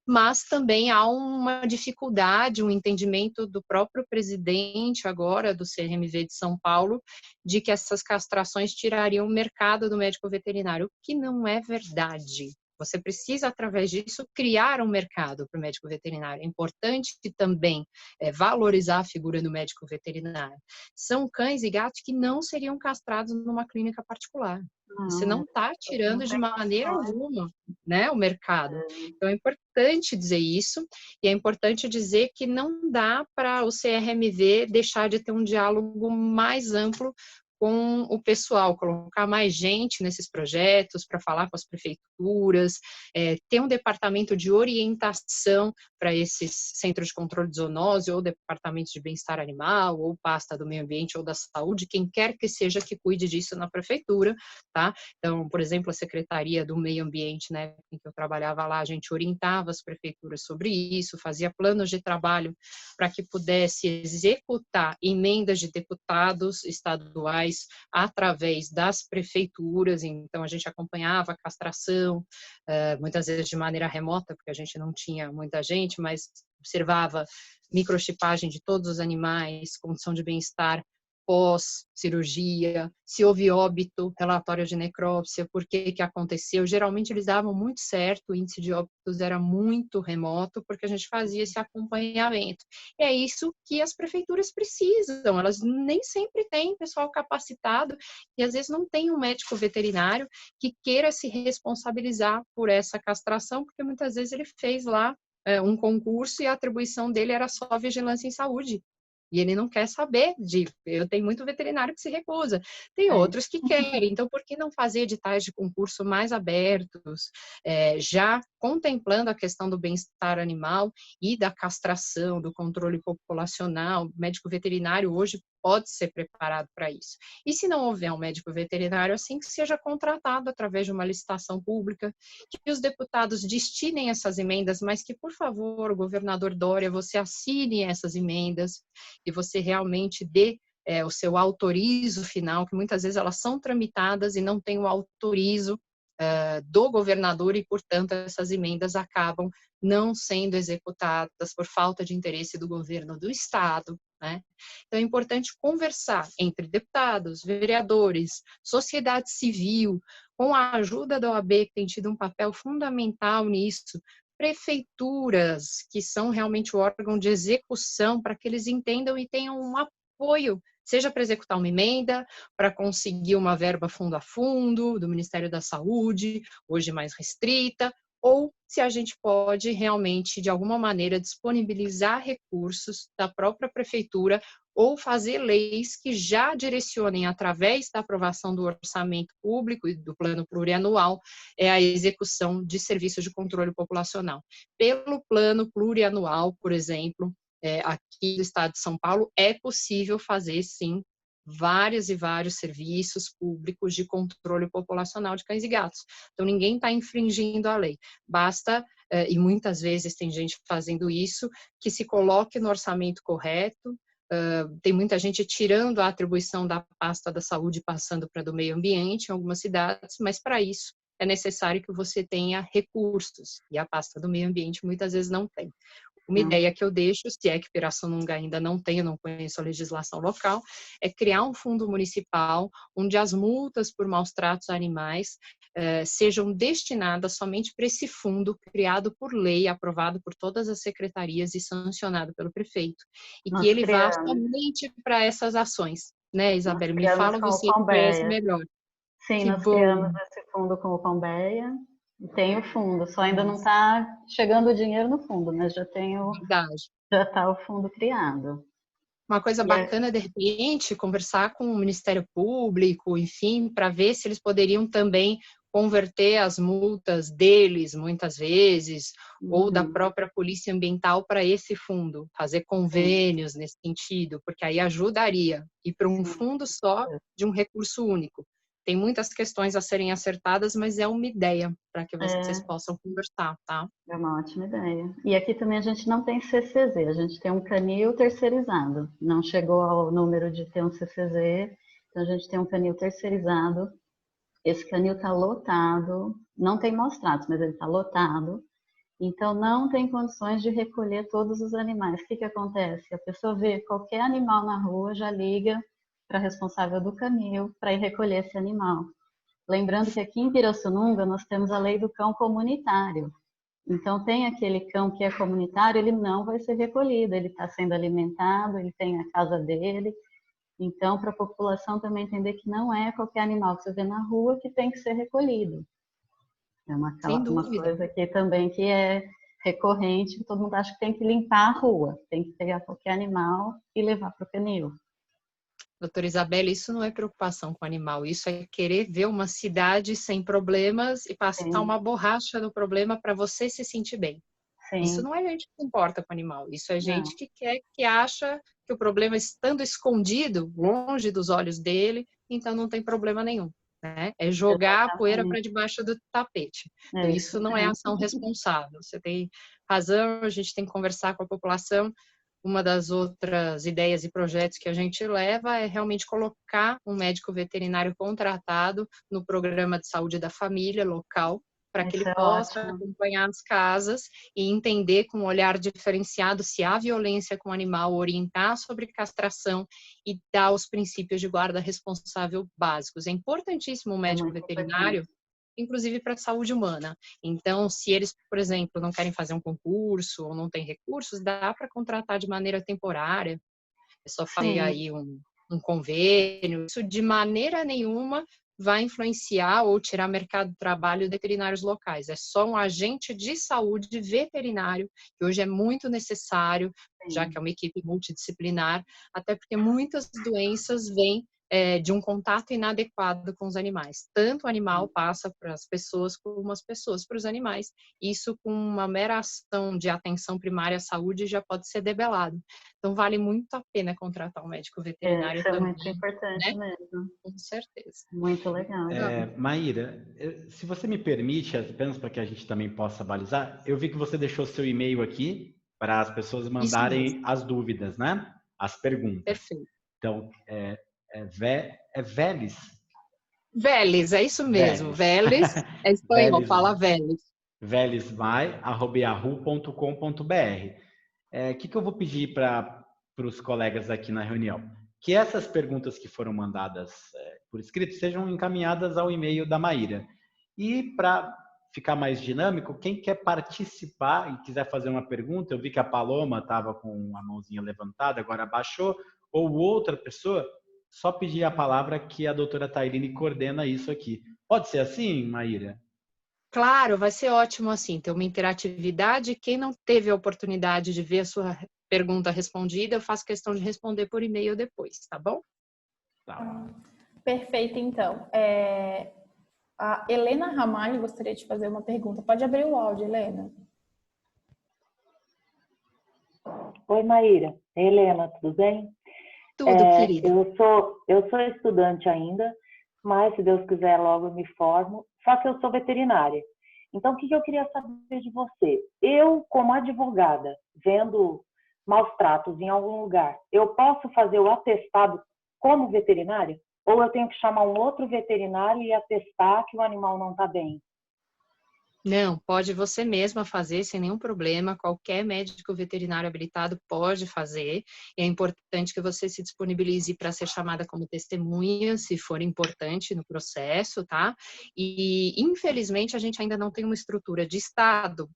mas também há uma dificuldade, um entendimento do próprio presidente agora do CRMV de São Paulo, de que essas castrações tirariam o mercado do médico veterinário, o que não é verdade. Você precisa, através disso, criar um mercado para o médico veterinário. É importante também valorizar a figura do médico veterinário. São cães e gatos que não seriam castrados numa clínica particular. Você não está tirando de maneira alguma, né, o mercado. Então, é importante dizer isso, e é importante dizer que não dá para o CRMV deixar de ter um diálogo mais amplo com o pessoal, colocar mais gente nesses projetos para falar com as prefeituras, ter um departamento de orientação para esses centros de controle de zoonose, ou departamentos de bem-estar animal, ou pasta do meio ambiente ou da saúde, quem quer que seja que cuide disso na prefeitura, tá? Então, por exemplo, a Secretaria do Meio Ambiente, né, em que eu trabalhava lá, a gente orientava as prefeituras sobre isso, fazia planos de trabalho para que pudesse executar emendas de deputados estaduais através das prefeituras. Então, a gente acompanhava a castração, muitas vezes de maneira remota, porque a gente não tinha muita gente, mas observava microchipagem de todos os animais, condição de bem-estar pós-cirurgia, se houve óbito, relatório de necrópsia, por que aconteceu. Geralmente eles davam muito certo, o índice de óbitos era muito remoto, porque a gente fazia esse acompanhamento. E é isso que as prefeituras precisam, elas nem sempre têm pessoal capacitado, e às vezes não tem um médico veterinário que queira se responsabilizar por essa castração, porque muitas vezes ele fez lá um concurso e a atribuição dele era só vigilância em saúde. E ele não quer saber eu tenho muito veterinário que se recusa, tem outros que querem, então por que não fazer editais de concurso mais abertos, já contemplando a questão do bem-estar animal e da castração, do controle populacional. O médico veterinário hoje pode ser preparado para isso. E se não houver um médico veterinário, assim, que seja contratado através de uma licitação pública, que os deputados destinem essas emendas, mas que, por favor, o governador Dória, você assine essas emendas e você realmente dê o seu autorizo final, que muitas vezes elas são tramitadas e não tem o autorizo do governador e, portanto, essas emendas acabam não sendo executadas por falta de interesse do governo do estado, né? Então é importante conversar entre deputados, vereadores, sociedade civil, com a ajuda da OAB, que tem tido um papel fundamental nisso, prefeituras, que são realmente o órgão de execução, para que eles entendam e tenham um apoio, seja para executar uma emenda, para conseguir uma verba fundo a fundo do Ministério da Saúde, hoje mais restrita, ou se a gente pode realmente, de alguma maneira, disponibilizar recursos da própria prefeitura ou fazer leis que já direcionem, através da aprovação do orçamento público e do plano plurianual, a execução de serviços de controle populacional. Pelo plano plurianual, por exemplo, aqui do estado de São Paulo, é possível fazer, sim, vários e vários serviços públicos de controle populacional de cães e gatos. Então, ninguém está infringindo a lei. Basta, e muitas vezes tem gente fazendo isso, que se coloque no orçamento correto. Tem muita gente tirando a atribuição da pasta da saúde e passando para do meio ambiente em algumas cidades, mas para isso é necessário que você tenha recursos, e a pasta do meio ambiente muitas vezes não tem. Uma ideia que eu deixo, se é que Pirassununga ainda não tem, eu não conheço a legislação local, é criar um fundo municipal onde as multas por maus tratos a animais sejam destinadas somente para esse fundo criado por lei, aprovado por todas as secretarias e sancionado pelo prefeito. E que ele vá somente para essas ações. Né, Isabela? Me fala você que conhece melhor. Sim, nós criamos esse fundo com o Pombeia. Tem o fundo, só ainda não está chegando o dinheiro no fundo, mas já está o fundo criado. Uma coisa bacana, de repente, conversar com o Ministério Público, enfim, para ver se eles poderiam também converter as multas deles, muitas vezes, ou da própria Polícia Ambiental para esse fundo, fazer convênios nesse sentido, porque aí ajudaria ir para um fundo só de um recurso único. Tem muitas questões a serem acertadas, mas é uma ideia para que vocês possam conversar, tá? É uma ótima ideia. E aqui também a gente não tem CCZ, a gente tem um canil terceirizado. Não chegou ao número de ter um CCZ, então a gente tem um canil terceirizado. Esse canil está lotado, não tem maus tratos, mas ele está lotado. Então não tem condições de recolher todos os animais. O que acontece? A pessoa vê qualquer animal na rua, já liga para a responsável do canil para ir recolher esse animal. Lembrando que aqui em Pirassununga nós temos a lei do cão comunitário. Então tem aquele cão que é comunitário, ele não vai ser recolhido, ele está sendo alimentado, ele tem a casa dele. Então, para a população também entender que não é qualquer animal que você vê na rua que tem que ser recolhido. É uma coisa aqui também que é recorrente, todo mundo acha que tem que limpar a rua, tem que pegar qualquer animal e levar para o canil. Doutora Isabela, isso não é preocupação com o animal, isso é querer ver uma cidade sem problemas e passar uma borracha no problema para você se sentir bem. Sim. Isso não é gente que se importa com o animal, isso é gente que quer, que acha que o problema estando escondido, longe dos olhos dele, então não tem problema nenhum. Né? É jogar a poeira para debaixo do tapete. Então, isso não é ação responsável. Você tem razão, a gente tem que conversar com a população. Uma das outras ideias e projetos que a gente leva é realmente colocar um médico veterinário contratado no programa de saúde da família local, para que ele possa acompanhar as casas e entender com um olhar diferenciado se há violência com o animal, orientar sobre castração e dar os princípios de guarda responsável básicos. É importantíssimo o médico veterinário, inclusive para a saúde humana. Então, se eles, por exemplo, não querem fazer um concurso ou não têm recursos, dá para contratar de maneira temporária. É só fazer aí um convênio. Isso de maneira nenhuma vai influenciar ou tirar mercado de trabalho de veterinários locais. É só um agente de saúde veterinário, que hoje é muito necessário, já que é uma equipe multidisciplinar, até porque muitas doenças vêm de um contato inadequado com os animais. Tanto o animal passa para as pessoas, como as pessoas para os animais. Isso, com uma mera ação de atenção primária à saúde, já pode ser debelado. Então, vale muito a pena contratar um médico veterinário também. Isso é muito importante, né? Mesmo. Com certeza. Muito legal. Maíra, se você me permite, apenas para que a gente também possa balizar, eu vi que você deixou seu e-mail aqui para as pessoas mandarem as dúvidas, né? As perguntas. Perfeito. Então, Vélez? Vélez, é isso mesmo. Vélez, é espanhol, fala Vélez. velezmai@yahoo.com.br. O que eu vou pedir para os colegas aqui na reunião? Que essas perguntas que foram mandadas por escrito sejam encaminhadas ao e-mail da Maíra. E para ficar mais dinâmico, quem quer participar e quiser fazer uma pergunta, eu vi que a Paloma estava com a mãozinha levantada, agora abaixou, ou outra pessoa, só pedir a palavra que a doutora Tairine coordena isso aqui. Pode ser assim, Maíra? Claro, vai ser ótimo assim, ter uma interatividade. Quem não teve a oportunidade de ver a sua pergunta respondida, eu faço questão de responder por e-mail depois, tá bom? Tá. Perfeito, então. A Helena Ramalho gostaria de fazer uma pergunta. Pode abrir o áudio, Helena. Oi, Maíra. Helena, tudo bem? Tudo, querida. Eu sou estudante ainda, mas se Deus quiser logo eu me formo. Só que eu sou veterinária. Então, o que eu queria saber de você? Eu, como advogada, vendo maus tratos em algum lugar, eu posso fazer o atestado como veterinária? Ou eu tenho que chamar um outro veterinário e atestar que o animal não está bem? Não, pode você mesma fazer sem nenhum problema. Qualquer médico veterinário habilitado pode fazer. É importante que você se disponibilize para ser chamada como testemunha, se for importante no processo, tá? E, infelizmente, a gente ainda não tem uma estrutura de Estado,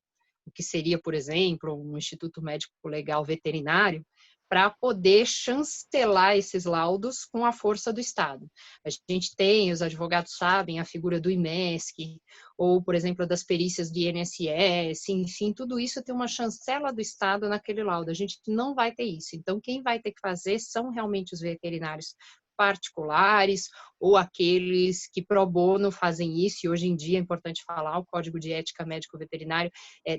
o que seria, por exemplo, um Instituto Médico Legal Veterinário, para poder chancelar esses laudos com a força do Estado. A gente tem, os advogados sabem, a figura do IMESC, ou, por exemplo, das perícias do INSS, enfim, tudo isso tem uma chancela do Estado naquele laudo. A gente não vai ter isso. Então, quem vai ter que fazer são realmente os veterinários particulares ou aqueles que pro bono fazem isso, e hoje em dia é importante falar, o Código de Ética Médico-Veterinário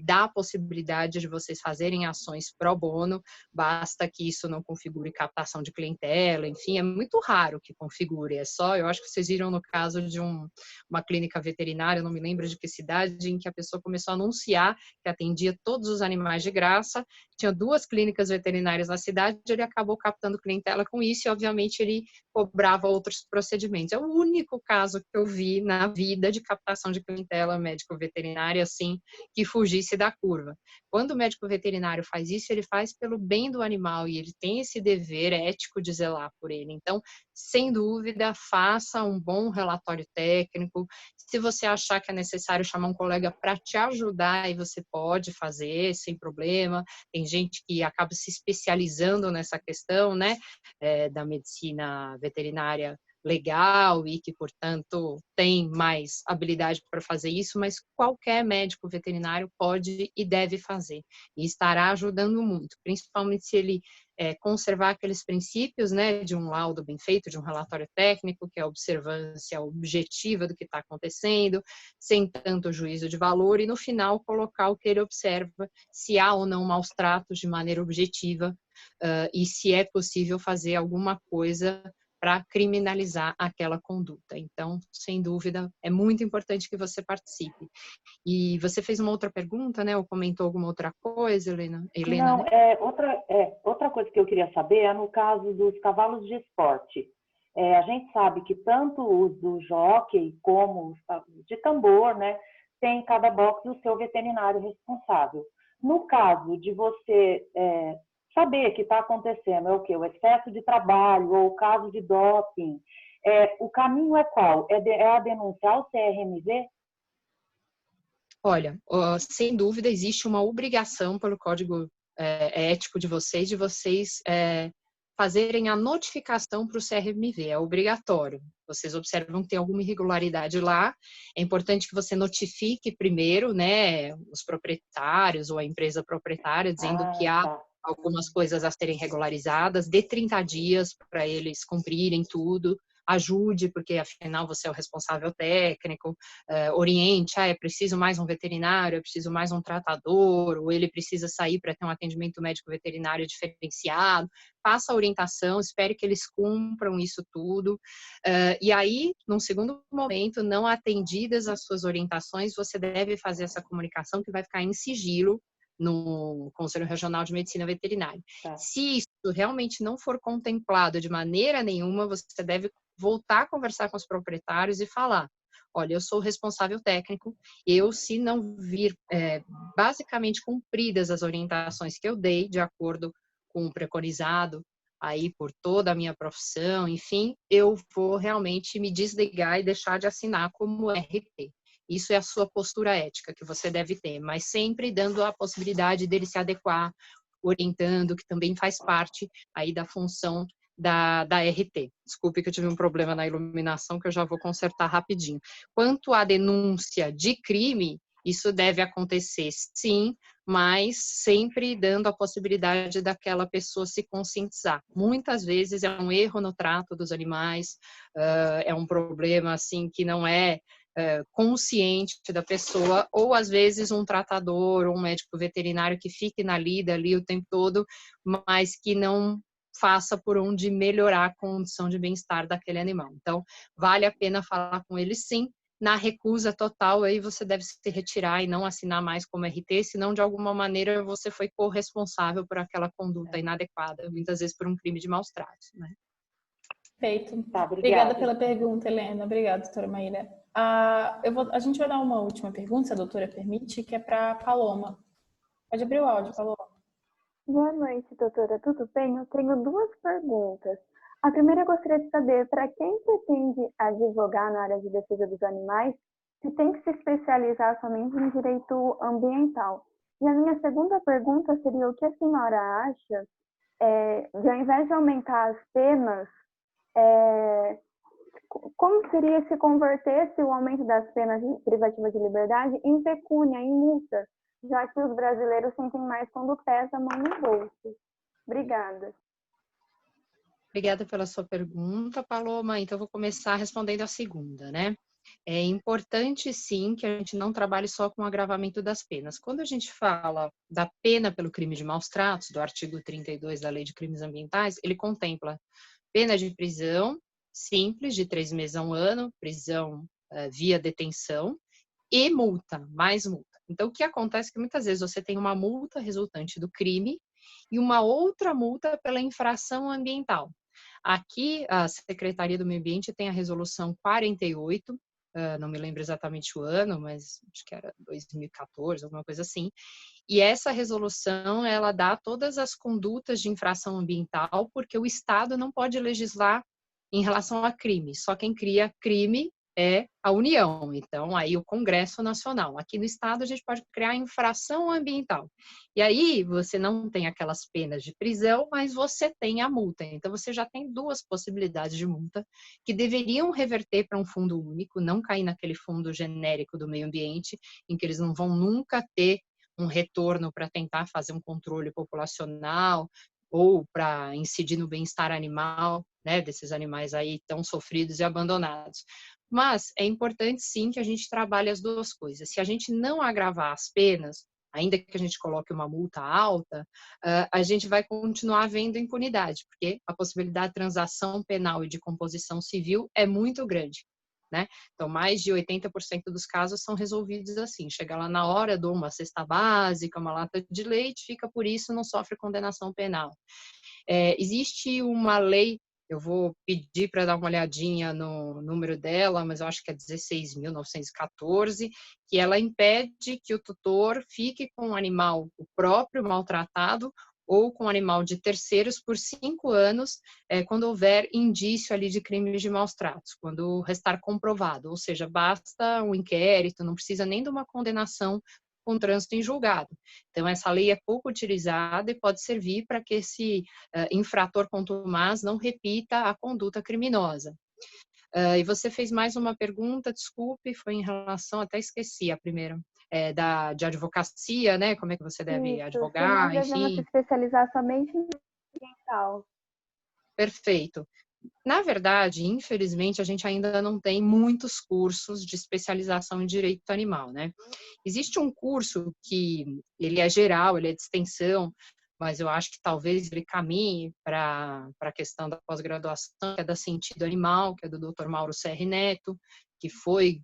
dá a possibilidade de vocês fazerem ações pro bono, basta que isso não configure captação de clientela, enfim, é muito raro que configure, eu acho que vocês viram no caso de uma clínica veterinária, não me lembro de que cidade, em que a pessoa começou a anunciar que atendia todos os animais de graça, tinha 2 clínicas veterinárias na cidade, ele acabou captando clientela com isso e, obviamente, ele cobrava outros procedimentos. É o único caso que eu vi na vida de captação de clientela médico-veterinária, assim, que fugisse da curva. Quando o médico veterinário faz isso, ele faz pelo bem do animal e ele tem esse dever ético de zelar por ele. Então, sem dúvida, faça um bom relatório técnico. Se você achar que é necessário chamar um colega para te ajudar, aí você pode fazer sem problema. Tem gente que acaba se especializando nessa questão, né, da medicina veterinária legal e que, portanto, tem mais habilidade para fazer isso, mas qualquer médico veterinário pode e deve fazer e estará ajudando muito, principalmente se ele conservar aqueles princípios, né, de um laudo bem feito, de um relatório técnico, que é a observância objetiva do que está acontecendo, sem tanto juízo de valor, e no final colocar o que ele observa, se há ou não maus tratos de maneira objetiva, e se é possível fazer alguma coisa para criminalizar aquela conduta. Então, sem dúvida, é muito importante que você participe. E você fez uma outra pergunta, né? Ou comentou alguma outra coisa, Helena? Não, Né? outra coisa que eu queria saber é no caso dos cavalos de esporte. A gente sabe que tanto os do jockey como os de tambor, né, tem em cada box o seu veterinário responsável. No caso de você saber que está acontecendo o quê? O excesso de trabalho ou o caso de doping, o caminho é qual? É a denúncia ao CRMV? Olha, sem dúvida existe uma obrigação pelo Código Ético de vocês fazerem a notificação para o CRMV, é obrigatório. Vocês observam que tem alguma irregularidade lá, é importante que você notifique primeiro, né, os proprietários ou a empresa proprietária, dizendo que há algumas coisas a serem regularizadas, dê 30 dias para eles cumprirem tudo, ajude, porque afinal você é o responsável técnico, oriente, é preciso mais um veterinário, é preciso mais um tratador, ou ele precisa sair para ter um atendimento médico veterinário diferenciado, faça a orientação, espere que eles cumpram isso tudo, e aí, num segundo momento, não atendidas as suas orientações, você deve fazer essa comunicação que vai ficar em sigilo no Conselho Regional de Medicina Veterinária. Tá. Se isso realmente não for contemplado de maneira nenhuma, você deve voltar a conversar com os proprietários e falar: olha, eu sou o responsável técnico, se não vir basicamente cumpridas as orientações que eu dei, de acordo com o preconizado aí por toda a minha profissão, enfim, eu vou realmente me desligar e deixar de assinar como RT. Isso é a sua postura ética que você deve ter, mas sempre dando a possibilidade dele se adequar, orientando, que também faz parte aí da função da RT. Desculpe que eu tive um problema na iluminação que eu já vou consertar rapidinho. Quanto à denúncia de crime, isso deve acontecer sim, mas sempre dando a possibilidade daquela pessoa se conscientizar. Muitas vezes é um erro no trato dos animais, é um problema assim que não é consciente da pessoa, ou às vezes um tratador ou um médico veterinário que fique na lida ali o tempo todo, mas que não faça por onde melhorar a condição de bem-estar daquele animal. Então, vale a pena falar com ele sim. Na recusa total, aí você deve se retirar e não assinar mais como RT, senão de alguma maneira você foi corresponsável por aquela conduta inadequada, muitas vezes por um crime de maus tratos, né? Perfeito. Tá, obrigada pela pergunta, Helena. Obrigada, doutora Maíra. A gente vai dar uma última pergunta, se a doutora permite, que é para a Paloma. Pode abrir o áudio, Paloma. Boa noite, doutora. Tudo bem? Eu tenho duas perguntas. A primeira eu gostaria de saber, para quem pretende advogar na área de defesa dos animais, se tem que se especializar somente em direito ambiental. E a minha segunda pergunta seria o que a senhora acha de, ao invés de aumentar as penas, como seria se convertesse o aumento das penas privativas de liberdade em pecúnia, em multas, já que os brasileiros sentem mais quando pesa a mão no bolso? Obrigada. Obrigada pela sua pergunta, Paloma. Então, eu vou começar respondendo a segunda, né? É importante, sim, que a gente não trabalhe só com o agravamento das penas. Quando a gente fala da pena pelo crime de maus tratos, do artigo 32 da Lei de Crimes Ambientais, ele contempla pena de prisão simples, de 3 meses a 1 ano, prisão via detenção, e multa, mais multa. Então, o que acontece é que muitas vezes você tem uma multa resultante do crime e uma outra multa pela infração ambiental. Aqui, a Secretaria do Meio Ambiente tem a resolução 48, não me lembro exatamente o ano, mas acho que era 2014, alguma coisa assim. E essa resolução, ela dá todas as condutas de infração ambiental, porque o Estado não pode legislar em relação a crime. Só quem cria crime é a União, então aí o Congresso Nacional. Aqui no Estado a gente pode criar infração ambiental. E aí você não tem aquelas penas de prisão, mas você tem a multa. Então você já tem duas possibilidades de multa que deveriam reverter para um fundo único, não cair naquele fundo genérico do meio ambiente, em que eles não vão nunca ter um retorno para tentar fazer um controle populacional ou para incidir no bem-estar animal, né, desses animais aí tão sofridos e abandonados. Mas é importante, sim, que a gente trabalhe as duas coisas. Se a gente não agravar as penas, ainda que a gente coloque uma multa alta, a gente vai continuar vendo impunidade, porque a possibilidade de transação penal e de composição civil é muito grande, né? Então, mais de 80% dos casos são resolvidos assim. Chega lá na hora, dou uma cesta básica, uma lata de leite, fica por isso, não sofre condenação penal. Existe uma lei, eu vou pedir para dar uma olhadinha no número dela, mas eu acho que é 16.914, que ela impede que o tutor fique com o animal, o próprio maltratado, ou com animal de terceiros por 5 anos, quando houver indício ali de crimes de maus tratos, quando restar comprovado, ou seja, basta um inquérito, não precisa nem de uma condenação com trânsito em julgado. Então, essa lei é pouco utilizada e pode servir para que esse infrator contumaz não repita a conduta criminosa. E você fez mais uma pergunta, desculpe, foi em relação, até esqueci a primeira, de advocacia, né? Como é que você deve advogar, se nós devemos se enfim. especializar somente em ambiental. Perfeito. Na verdade, infelizmente, a gente ainda não tem muitos cursos de especialização em direito animal, né? Existe um curso que ele é geral, ele é de extensão, mas eu acho que talvez ele caminhe para a questão da pós-graduação, que é da Sentido Animal, que é do Dr. Mauro Serri Neto, que foi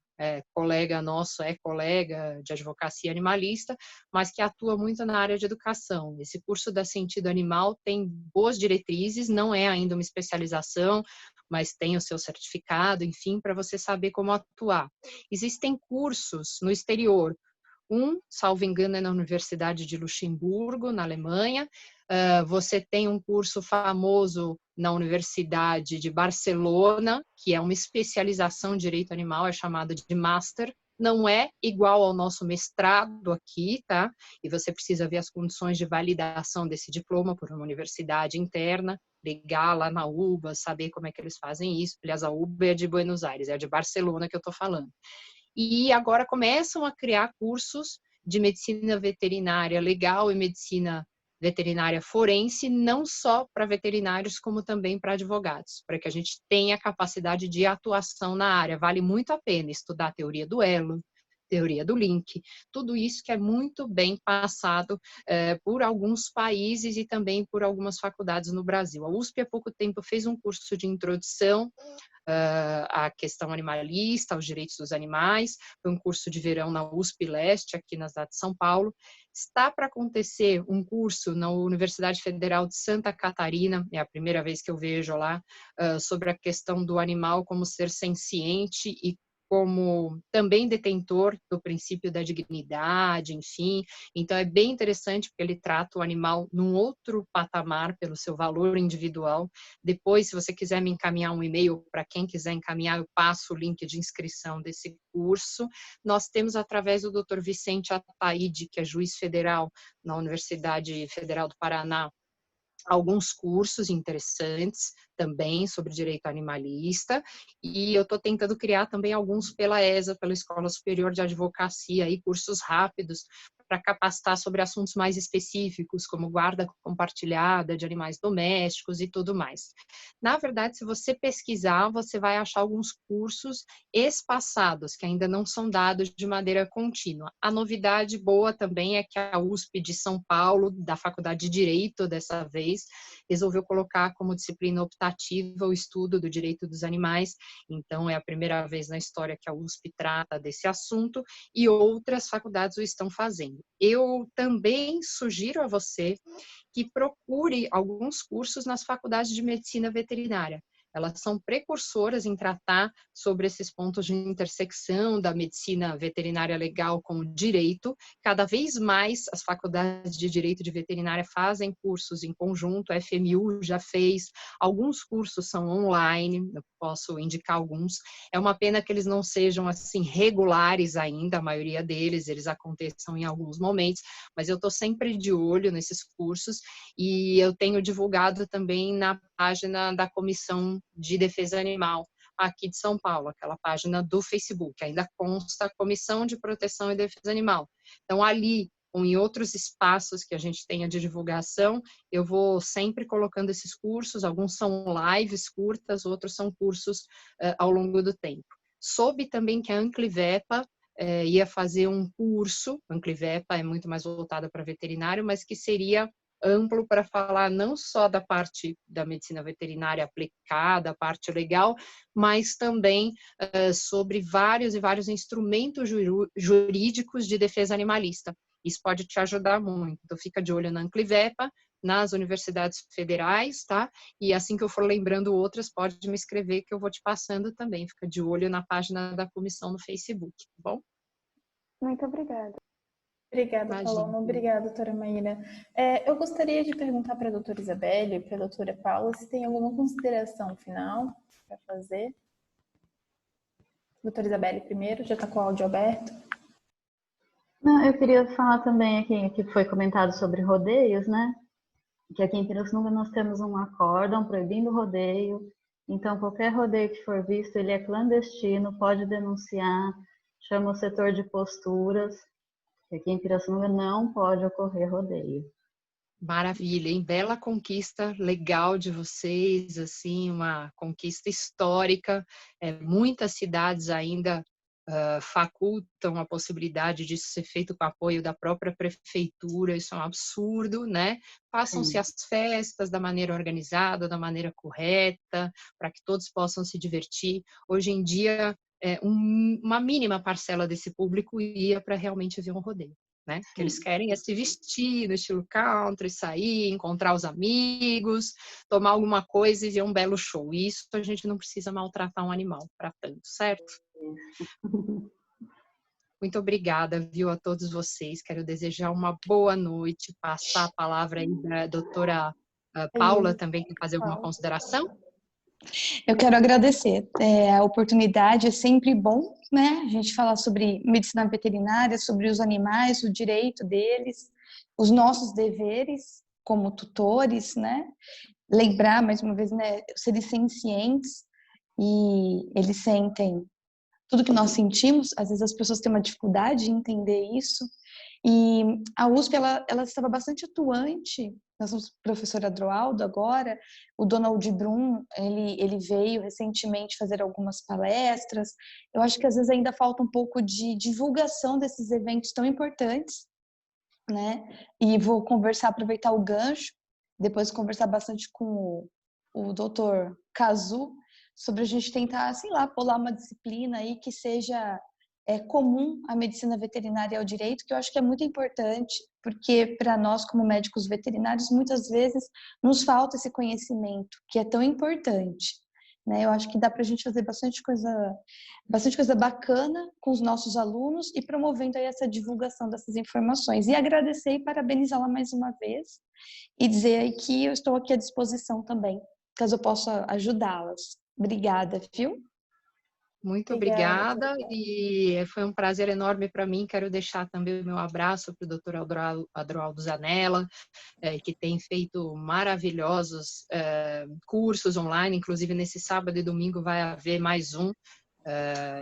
colega nosso, é colega de advocacia animalista, mas que atua muito na área de educação. Esse curso da Sentido Animal tem boas diretrizes, não é ainda uma especialização, mas tem o seu certificado, enfim, para você saber como atuar. Existem cursos no exterior, salvo engano, é na Universidade de Luxemburgo, na Alemanha. Você tem um curso famoso na Universidade de Barcelona, que é uma especialização em direito animal, é chamada de Master. Não é igual ao nosso mestrado aqui, tá? E você precisa ver as condições de validação desse diploma por uma universidade interna, ligar lá na UBA, saber como é que eles fazem isso. Aliás, a UBA é de Buenos Aires, é de Barcelona que eu estou falando. E agora começam a criar cursos de medicina veterinária legal e medicina veterinária forense, não só para veterinários, como também para advogados, para que a gente tenha capacidade de atuação na área. Vale muito a pena estudar a teoria do elo, teoria do link, tudo isso que é muito bem passado por alguns países e também por algumas faculdades no Brasil. A USP há pouco tempo fez um curso de introdução à questão animalista, aos direitos dos animais, foi um curso de verão na USP Leste, aqui na cidade de São Paulo. Está para acontecer um curso na Universidade Federal de Santa Catarina, é a primeira vez que eu vejo lá, sobre a questão do animal como ser senciente e como também detentor do princípio da dignidade, enfim. Então, é bem interessante porque ele trata o animal num outro patamar pelo seu valor individual. Depois, se você quiser me encaminhar um e-mail, para quem quiser encaminhar, eu passo o link de inscrição desse curso. Nós temos, através do Dr. Vicente Ataíde, que é juiz federal na Universidade Federal do Paraná, alguns cursos interessantes também sobre direito animalista, e eu estou tentando criar também alguns pela ESA, pela Escola Superior de Advocacia, e cursos rápidos para capacitar sobre assuntos mais específicos, como guarda compartilhada de animais domésticos e tudo mais. Na verdade, se você pesquisar, você vai achar alguns cursos espaçados, que ainda não são dados de maneira contínua. A novidade boa também é que a USP de São Paulo, da Faculdade de Direito, dessa vez, resolveu colocar como disciplina optativa o estudo do direito dos animais. Então, é a primeira vez na história que a USP trata desse assunto, e outras faculdades o estão fazendo. Eu também sugiro a você que procure alguns cursos nas faculdades de medicina veterinária. Elas são precursoras em tratar sobre esses pontos de intersecção da medicina veterinária legal com o direito. Cada vez mais as faculdades de direito de veterinária fazem cursos em conjunto, a FMU já fez, alguns cursos são online, eu posso indicar alguns. É uma pena que eles não sejam assim regulares ainda, a maioria deles, eles aconteçam em alguns momentos, mas eu estou sempre de olho nesses cursos, e eu tenho divulgado também na página da Comissão de Defesa Animal aqui de São Paulo, aquela página do Facebook, ainda consta a Comissão de Proteção e Defesa Animal. Então, ali, ou em outros espaços que a gente tenha de divulgação, eu vou sempre colocando esses cursos, alguns são lives curtas, outros são cursos ao longo do tempo. Soube também que a Anclivepa ia fazer um curso, a Anclivepa é muito mais voltada para veterinário, mas que seria amplo para falar não só da parte da medicina veterinária aplicada, a parte legal, mas também sobre vários e vários instrumentos jurídicos de defesa animalista. Isso pode te ajudar muito. Então, fica de olho na Anclivepa, nas universidades federais, tá? E assim que eu for lembrando outras, pode me escrever que eu vou te passando também. Fica de olho na página da comissão no Facebook, tá bom? Muito obrigada. Obrigada, Imagina. Paloma. Obrigada, doutora Maíra. Eu gostaria de perguntar para a doutora Isabelle e para a doutora Paula se tem alguma consideração final para fazer. Doutora Isabelle primeiro, já está com o áudio aberto. Não, eu queria falar também aqui, que foi comentado sobre rodeios, né? Que aqui em Pirassununga nós temos um acórdão proibindo rodeio. Então, qualquer rodeio que for visto, ele é clandestino, pode denunciar, chama o setor de posturas. Aqui em Pirassununga não pode ocorrer rodeio. Maravilha, hein? Bela conquista legal de vocês, assim, uma conquista histórica. Muitas cidades ainda facultam a possibilidade disso ser feito com o apoio da própria prefeitura. Isso é um absurdo, né? Façam-se as festas da maneira organizada, da maneira correta, para que todos possam se divertir. Hoje em dia, uma mínima parcela desse público ia para realmente ver um rodeio, né? O que eles querem é se vestir no estilo country, sair, encontrar os amigos, tomar alguma coisa e ver um belo show. E isso a gente não precisa maltratar um animal para tanto, certo? Muito obrigada, viu, a todos vocês. Quero desejar uma boa noite, passar a palavra aí da doutora Paula também, quer fazer alguma consideração? Eu quero agradecer. A oportunidade é sempre bom, né? A gente falar sobre medicina veterinária, sobre os animais, o direito deles, os nossos deveres como tutores, né? Lembrar, mais uma vez, né? Serem sencientes e eles sentem tudo que nós sentimos. Às vezes as pessoas têm uma dificuldade de entender isso. E a USP, ela estava bastante atuante. Nós temos o professor Adroaldo agora, o Donald Brum, ele veio recentemente fazer algumas palestras. Eu acho que às vezes ainda falta um pouco de divulgação desses eventos tão importantes, né? E vou aproveitar o gancho, depois conversar bastante com o doutor Kazu, sobre a gente tentar, sei lá, pular uma disciplina aí que seja comum à medicina veterinária e ao direito, que eu acho que é muito importante, porque para nós, como médicos veterinários, muitas vezes nos falta esse conhecimento, que é tão importante. né? Eu acho que dá para a gente fazer bastante coisa bacana com os nossos alunos e promovendo aí essa divulgação dessas informações. E agradecer e parabenizá-la mais uma vez e dizer aí que eu estou aqui à disposição também, caso eu possa ajudá-las. Obrigada, viu? Muito Obrigada. obrigada e foi um prazer enorme para mim. Quero deixar também o meu abraço para o Dr. Adroaldo Zanella, que tem feito maravilhosos cursos online, inclusive nesse sábado e domingo vai haver mais um.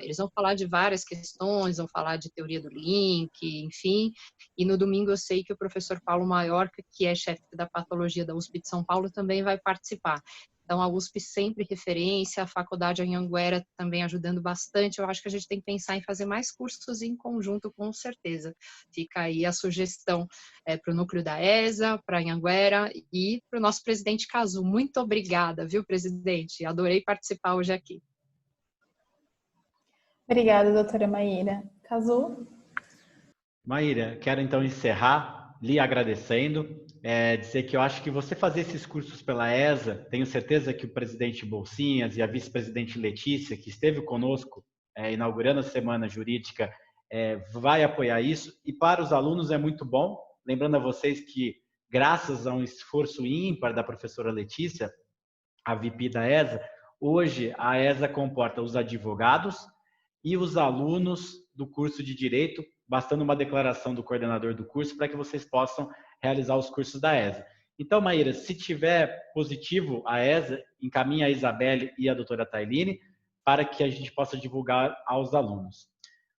Eles vão falar de várias questões, vão falar de teoria do link, enfim, e no domingo eu sei que o professor Paulo Maiorca, que é chefe da patologia da USP de São Paulo, também vai participar. Então, a USP sempre referência, a faculdade Anhanguera também ajudando bastante. Eu acho que a gente tem que pensar em fazer mais cursos em conjunto, com certeza. Fica aí a sugestão para o núcleo da ESA, para a Anhanguera e para o nosso presidente Cazu. Muito obrigada, viu, presidente? Adorei participar hoje aqui. Obrigada, doutora Maíra. Cazu? Maíra, quero então encerrar lhe agradecendo, dizer que eu acho que você fazer esses cursos pela ESA, tenho certeza que o presidente Bolsinhas e a vice-presidente Letícia, que esteve conosco inaugurando a Semana Jurídica, vai apoiar isso, e para os alunos é muito bom, lembrando a vocês que graças a um esforço ímpar da professora Letícia, a VP da ESA, hoje a ESA comporta os advogados e os alunos do curso de Direito, bastando uma declaração do coordenador do curso para que vocês possam realizar os cursos da ESA. Então, Maíra, se tiver positivo a ESA, encaminha a Isabelle e a doutora Tailine para que a gente possa divulgar aos alunos.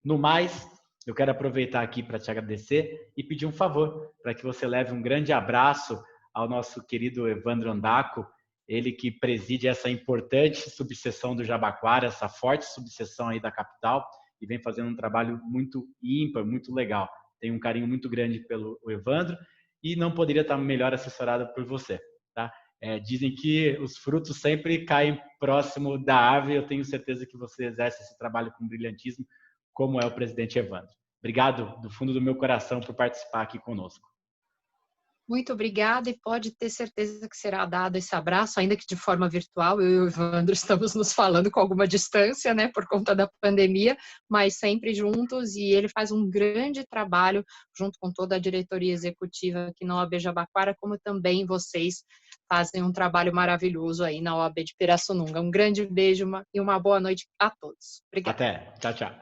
No mais, eu quero aproveitar aqui para te agradecer e pedir um favor, para que você leve um grande abraço ao nosso querido Evandro Andaco, ele que preside essa importante subseção do Jabaquara, essa forte subseção aí da capital, e vem fazendo um trabalho muito ímpar, muito legal. Tenho um carinho muito grande pelo Evandro e não poderia estar melhor assessorado por você, tá? Dizem que os frutos sempre caem próximo da árvore, eu tenho certeza que você exerce esse trabalho com brilhantismo, como é o presidente Evandro. Obrigado do fundo do meu coração por participar aqui conosco. Muito obrigada e pode ter certeza que será dado esse abraço, ainda que de forma virtual. Eu e o Evandro estamos nos falando com alguma distância, né, por conta da pandemia, mas sempre juntos, e ele faz um grande trabalho junto com toda a diretoria executiva aqui na OAB Jabaquara, como também vocês fazem um trabalho maravilhoso aí na OAB de Pirassununga. Um grande beijo e uma boa noite a todos. Obrigada. Até. Tchau, tchau.